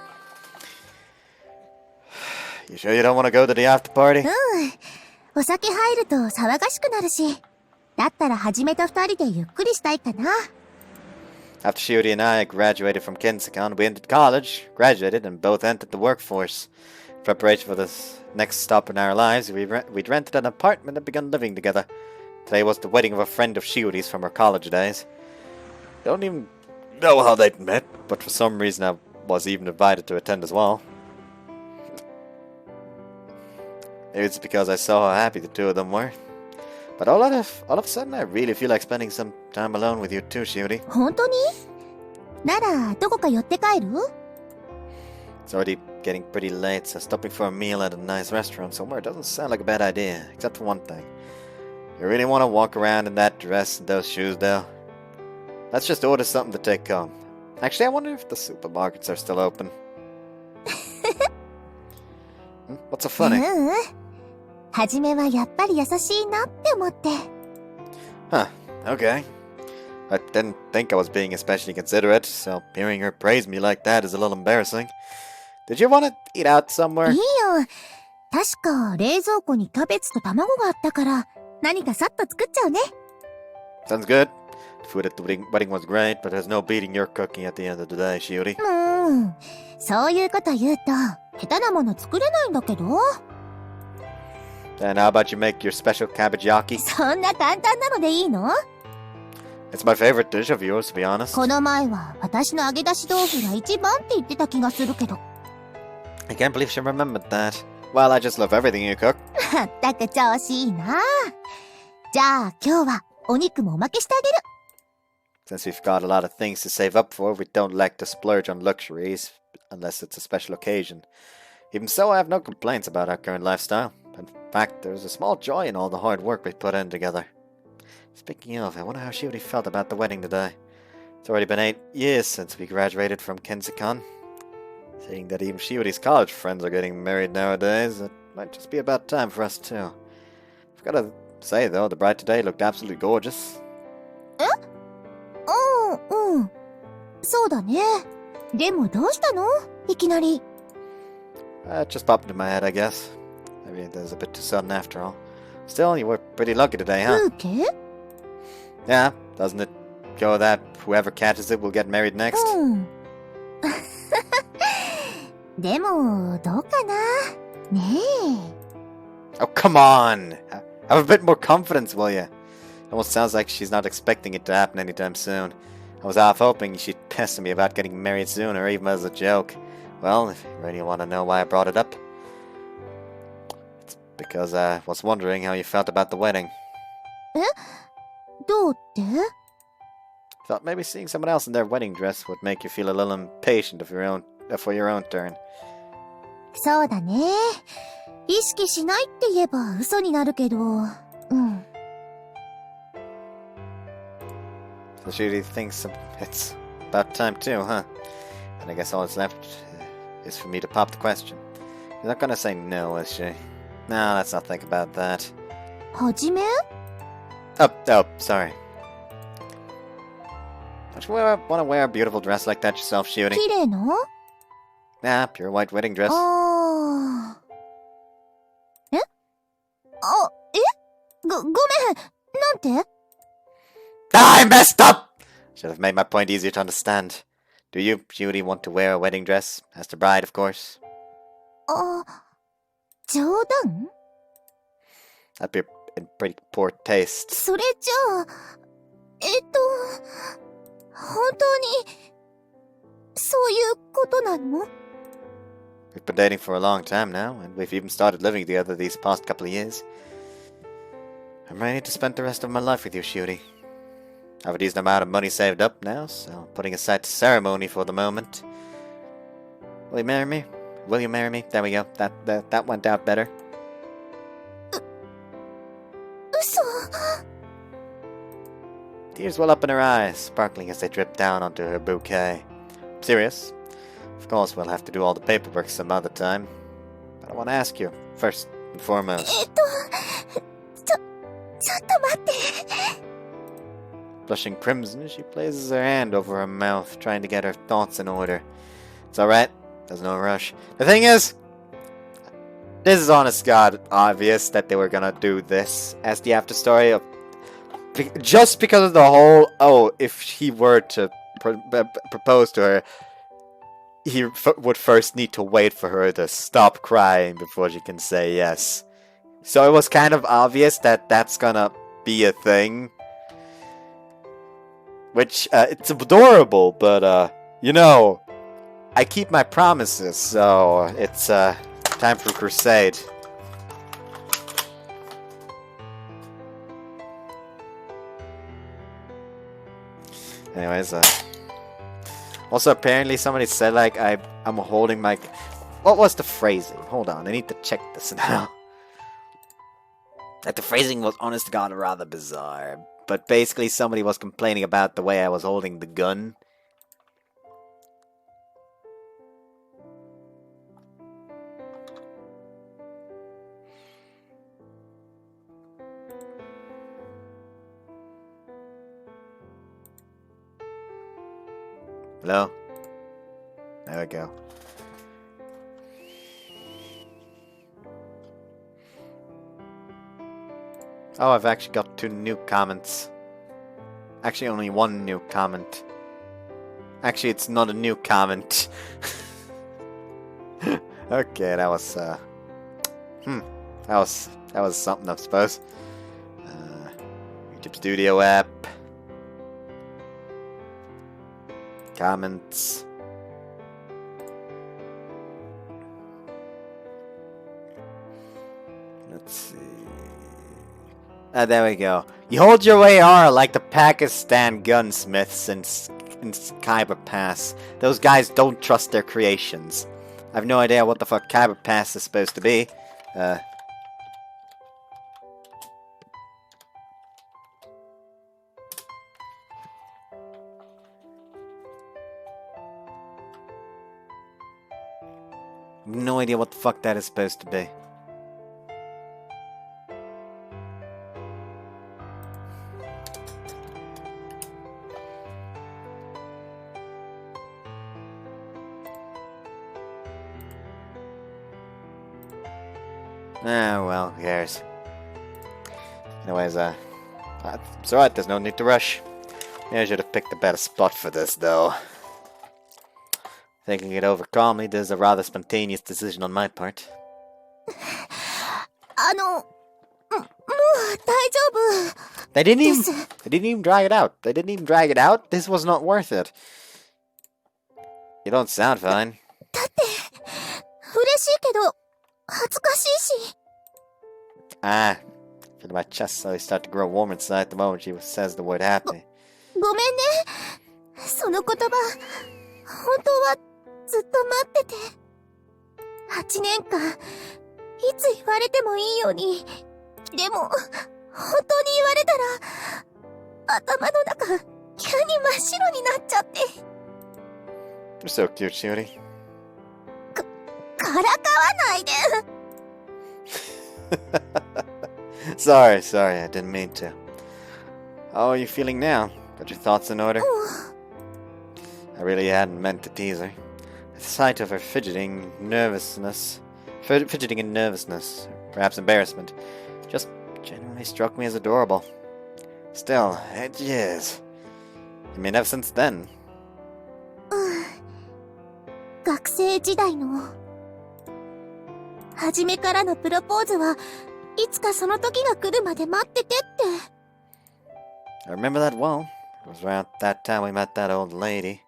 You sure you don't want to go to the after party? お酒入ると騒がしくなるし。だったらはじめと二人でゆっくりしたいかな。After Shiori and I graduated from Kinsekon, we entered college, graduated, and both entered the workforce. In preparation for this next stop in our lives, we'd rented an apartment and begun living together. Today was the wedding of a friend of Shiori's from her college days. Don't even know how they'd met, but for some reason I was even invited to attend as well. Maybe it's because I saw how happy the two of them were. But all of a sudden, I really feel like spending some time alone with you too, Shiori. 本当に？なら、どこか寄って帰る？ It's already getting pretty late, so stopping for a meal at a nice restaurant somewhere doesn't sound like a bad idea, except for one thing. You really want to walk around in that dress and those shoes, though? Let's just order something to take home. Actually, I wonder if the supermarkets are still open. What's so funny? はじめはやっぱり優しいなって思って。Huh, okay. I didn't think I was being especially considerate, so hearing her praise me like that is a little embarrassing. Did you want to eat out い somewhere? いよ。確か冷蔵庫にキャベツと卵があったから、何かさっと作っちゃうね。Sounds good. The food at the wedding was great, but there's no beating your cooking at the end of the day, Shiori. そういうこと言うと、下手なもの作れないんだけど。And how about you make your special cabbage yaki? そんな簡単なのでいいの？ It's my favorite dish of yours, to be honest. この前は私の揚げ出し豆腐が一番って言ってた気がするけど。I can't believe she remembered that. Well, I just love everything you cook. まったく調子いいな。じゃあ今日はお肉もおまけしてあげる。Since we've got a lot of things to save up for, we don't like to splurge on luxuries unless it's a special occasion. Even so, I have no complaints about our current lifestyle. In fact, there's a small joy in all the hard work we put in together. Speaking of, I wonder how Shiori felt about the wedding today. It's already been 8 years since we graduated from Kensikan. Seeing that even Shiori's college friends are getting married nowadays, it might just be about time for us too. I've gotta say though, the bride today looked absolutely gorgeous. そうだね。でもどうしたの？いきなり。It just popped into my head, I guess. Maybe that was a bit too sudden after all. Still, you were pretty lucky today, huh? 風景？ Yeah, doesn't it go that whoever catches it will get married next? でも、どうかな？ねえ。 Oh, come on! Have a bit more confidence, will you? Almost sounds like she's not expecting it to happen anytime soon. I was half hoping she'd pester me about getting married sooner, even as a joke. Well, if you really want to know why I brought it up, it's because I was wondering how you felt about the wedding. どうって？ Thought maybe seeing someone else in their wedding dress would make you feel a little impatient for your own turn. そうだね。意識しないって言えば嘘になるけど。So she thinks it's about time too, huh? And I guess all that's left is for me to pop the question. She's not gonna say no, is she? No, let's not think about that. はじめ？ Oh, sorry. Don't you want to wear a beautiful dress like that yourself, Shiori? 綺麗な？ Nah, pure white wedding dress. あー。ごめん。なんて？ I messed up! Should have made my point easier to understand. Do you, Shiori, want to wear a wedding dress? As the bride, of course. 冗談？ That'd be in pretty poor taste. それじゃあ、本当に、そういうことなの？ We've been dating for a long time now, and we've even started living together these past couple of years. I'm ready to spend the rest of my life with you, Shiori. I've a decent amount of money saved up now, so putting aside the ceremony for the moment. Will you marry me? Will you marry me? There we go. That went out better. 嘘。 Tears well up in her eyes, sparkling as they drip down onto her bouquet. Serious? Of course, we'll have to do all the paperwork some other time. But I want to ask you, first and foremost. ちょっと待って。 Blushing crimson, she places her hand over her mouth, trying to get her thoughts in order. It's alright, there's no rush. The thing is, this is honest to God obvious that they were gonna do this as the after story of just because of the whole, if he were to propose to her, he would first need to wait for her to stop crying before she can say yes. So it was kind of obvious that that's gonna be a thing. Which, it's adorable, but, I keep my promises, so it's, time for crusade. Anyways, also apparently somebody said, like, I'm holding my... What was the phrasing? Hold on, I need to check this now. Like, the phrasing was, honest to God, rather bizarre. But basically somebody was complaining about the way I was holding the gun. Hello? There we go. Oh, I've actually got 2 new comments. Actually, only 1 new comment. Actually, it's not a new comment. Okay, that was, that was something, I suppose. YouTube Studio app. Comments. Let's see. There we go. You hold your AR like the Pakistan gunsmiths in Khyber Pass. Those guys don't trust their creations. I have no idea what the fuck Khyber Pass is supposed to be. No idea what the fuck that is supposed to be. Ah, well, who cares? Anyways, it's alright, there's no need to rush. Maybe I should have picked a better spot for this, though. Thinking it over calmly, this is a rather spontaneous decision on my part. もう大丈夫 They didn't even drag it out. They didn't even drag it out? This was not worth it. You don't sound fine. だって嬉しいけど恥ずかしいし Ah, feel my chest slowly start to grow warm inside the moment she says the word happy. ごめんねその言葉本当はずっと待ってて8年間いつ言われてもいいようにでも本当に言われたら頭の中急に真っ白になっちゃって You're so cute, Shiori. からかわないで Sorry, I didn't mean to. How are you feeling now? Got your thoughts in order? I really hadn't meant to tease her. The sight of her fidgeting and nervousness, perhaps embarrassment, just genuinely struck me as adorable. Still, it is. I mean, ever since then. 学生時代の初めからのプロポーズはいつかその時が来るまで待っててって I remember that well. It was around that time we met that old lady.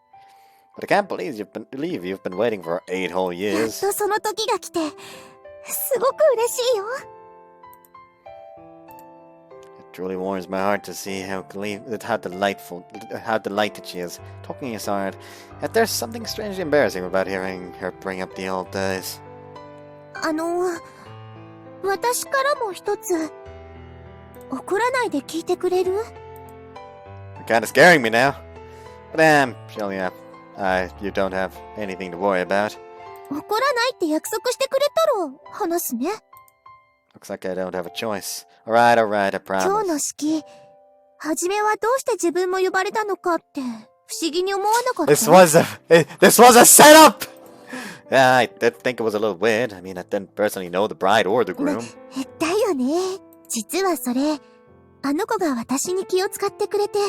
But I can't believe you've been waiting for 8 whole やっ years. とその時が来てすごく嬉しいよ It truly warms my heart to see how delighted she is, talking us hard. Yet there's something strangely embarrassing about hearing her bring up the old days. 私からも一つ怒らないで聞いてくれる You're kinda scaring me now. But surely you don't have anything to worry about. 怒らないって約束してくれたら話すね Looks like I don't have a choice. Alright, I 今日 promise. の式初めはどうして自分も呼ばれたのかって不思議に思わなかった This was a setup! Yeah, I did think it was a little weird. I mean, I didn't personally know the bride or the groom. だよね実はそれあの子が私に気を使ってくれて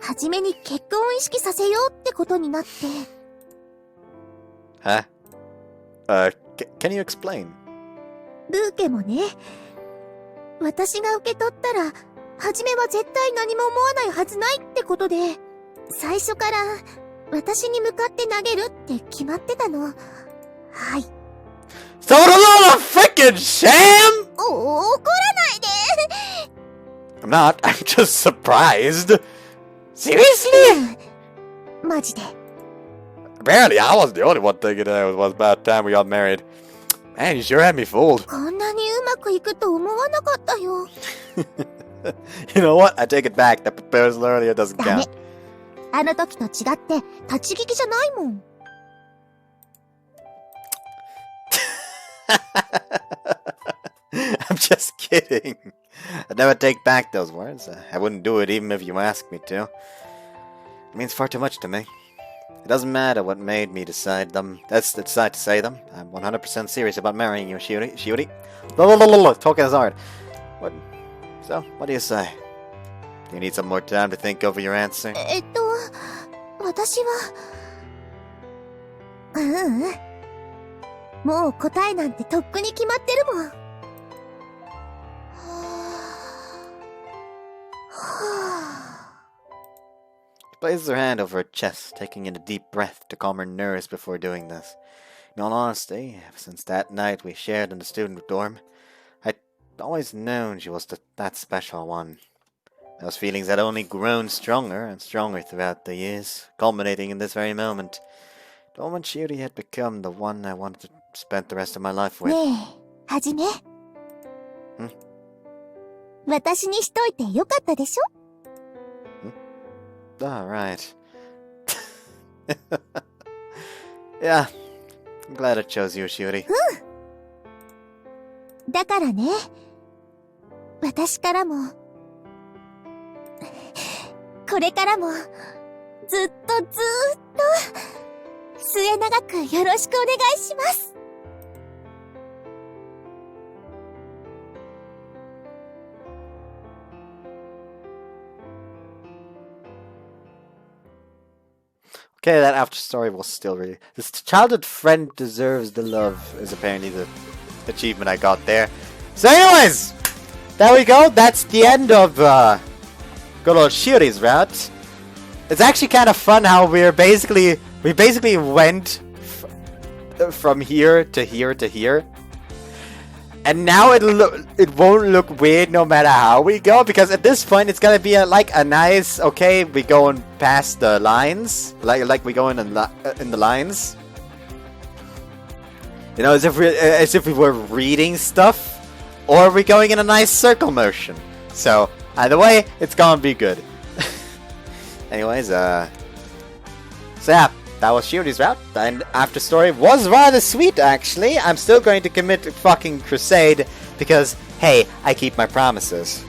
初めに結婚を意識させようってことになって Huh? Can you explain? ブーケもね私が受け取ったら初めは絶対何も思わないはずないってことで最初から私に向かって投げるって決まってたのはい So it was all a freaking sham?! 怒らないで I'm not. I'm just surprised. Seriously? マジで Apparently, I wasn't the only one thinking that it was about time we got married. Man, you sure had me fooled. こんなにうまくいくと思わなかったよ You know what? I take it back. That proposal earlier doesn't ダメ count. あの時と違って立ち聞きじゃないもん I'm just kidding. I'd never take back those words. I wouldn't do it even if you asked me to. It means far too much to me. It doesn't matter what made me decide to say them. I'm 100% serious about marrying you, Shiori. Talking is hard. What? So, what do you say? Do you need some more time to think over your answer? 私は。もう答えなんてとっくに決まってるもん。She places her hand over her chest, taking in a deep breath to calm her nerves before doing this. In all honesty, ever since that night we shared in the student dorm, I'd always known she was that special one. Those feelings had only grown stronger and stronger throughout the years, culminating in this very moment. The moment Shiori had become the one I wanted to spend the rest of my life with. ねえ、はじめ。私にしといてよかったでしょ? Alright. Yeah, I'm glad I chose you, Shiori. だからね、私からも、これからも、ずっと末永くよろしくお願いします。Okay, that after story was still really... This childhood friend deserves the love is apparently the achievement I got there. So anyways, there we go. That's the end of good old Shiori's route. It's actually kind of fun how we basically went from here to here to here. And now it won't look weird no matter how we go, because at this point it's gonna be like a nice, okay, we going past the lines, like we going in the lines. You know, as if we were reading stuff, or we're going in a nice circle motion. So either way, it's gonna be good. Anyways, so yeah. That was Shiori's route, and after story was rather sweet actually. I'm still going to commit a fucking crusade because, hey, I keep my promises.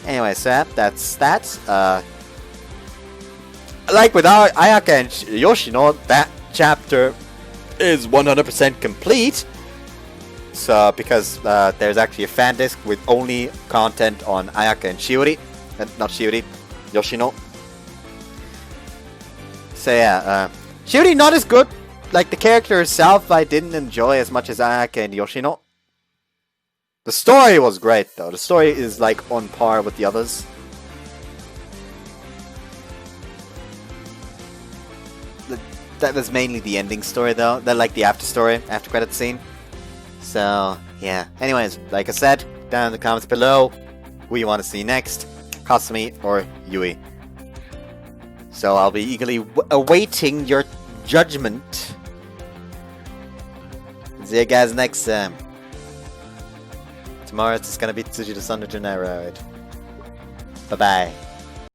Anyway, so that's that. Like with Ayaka and Yoshino, that chapter is 100% complete. So, because there's actually a fan disc with only content on Ayaka and Shiori. Not Shiori, Yoshino. So yeah, Shiori not as good. Like the character herself, I didn't enjoy as much as Ayaka and Yoshino. The story was great though. The story is like on par with the others. That was mainly the ending story though. Then like the after story, after credit scene. So yeah. Anyways, like I said, down in the comments below, who you want to see next, Kasumi or Yui. So I'll be eagerly awaiting your judgment. See you guys next time. Tomorrow it's just gonna be Tsuji the Sun to Junai Road. Bye bye.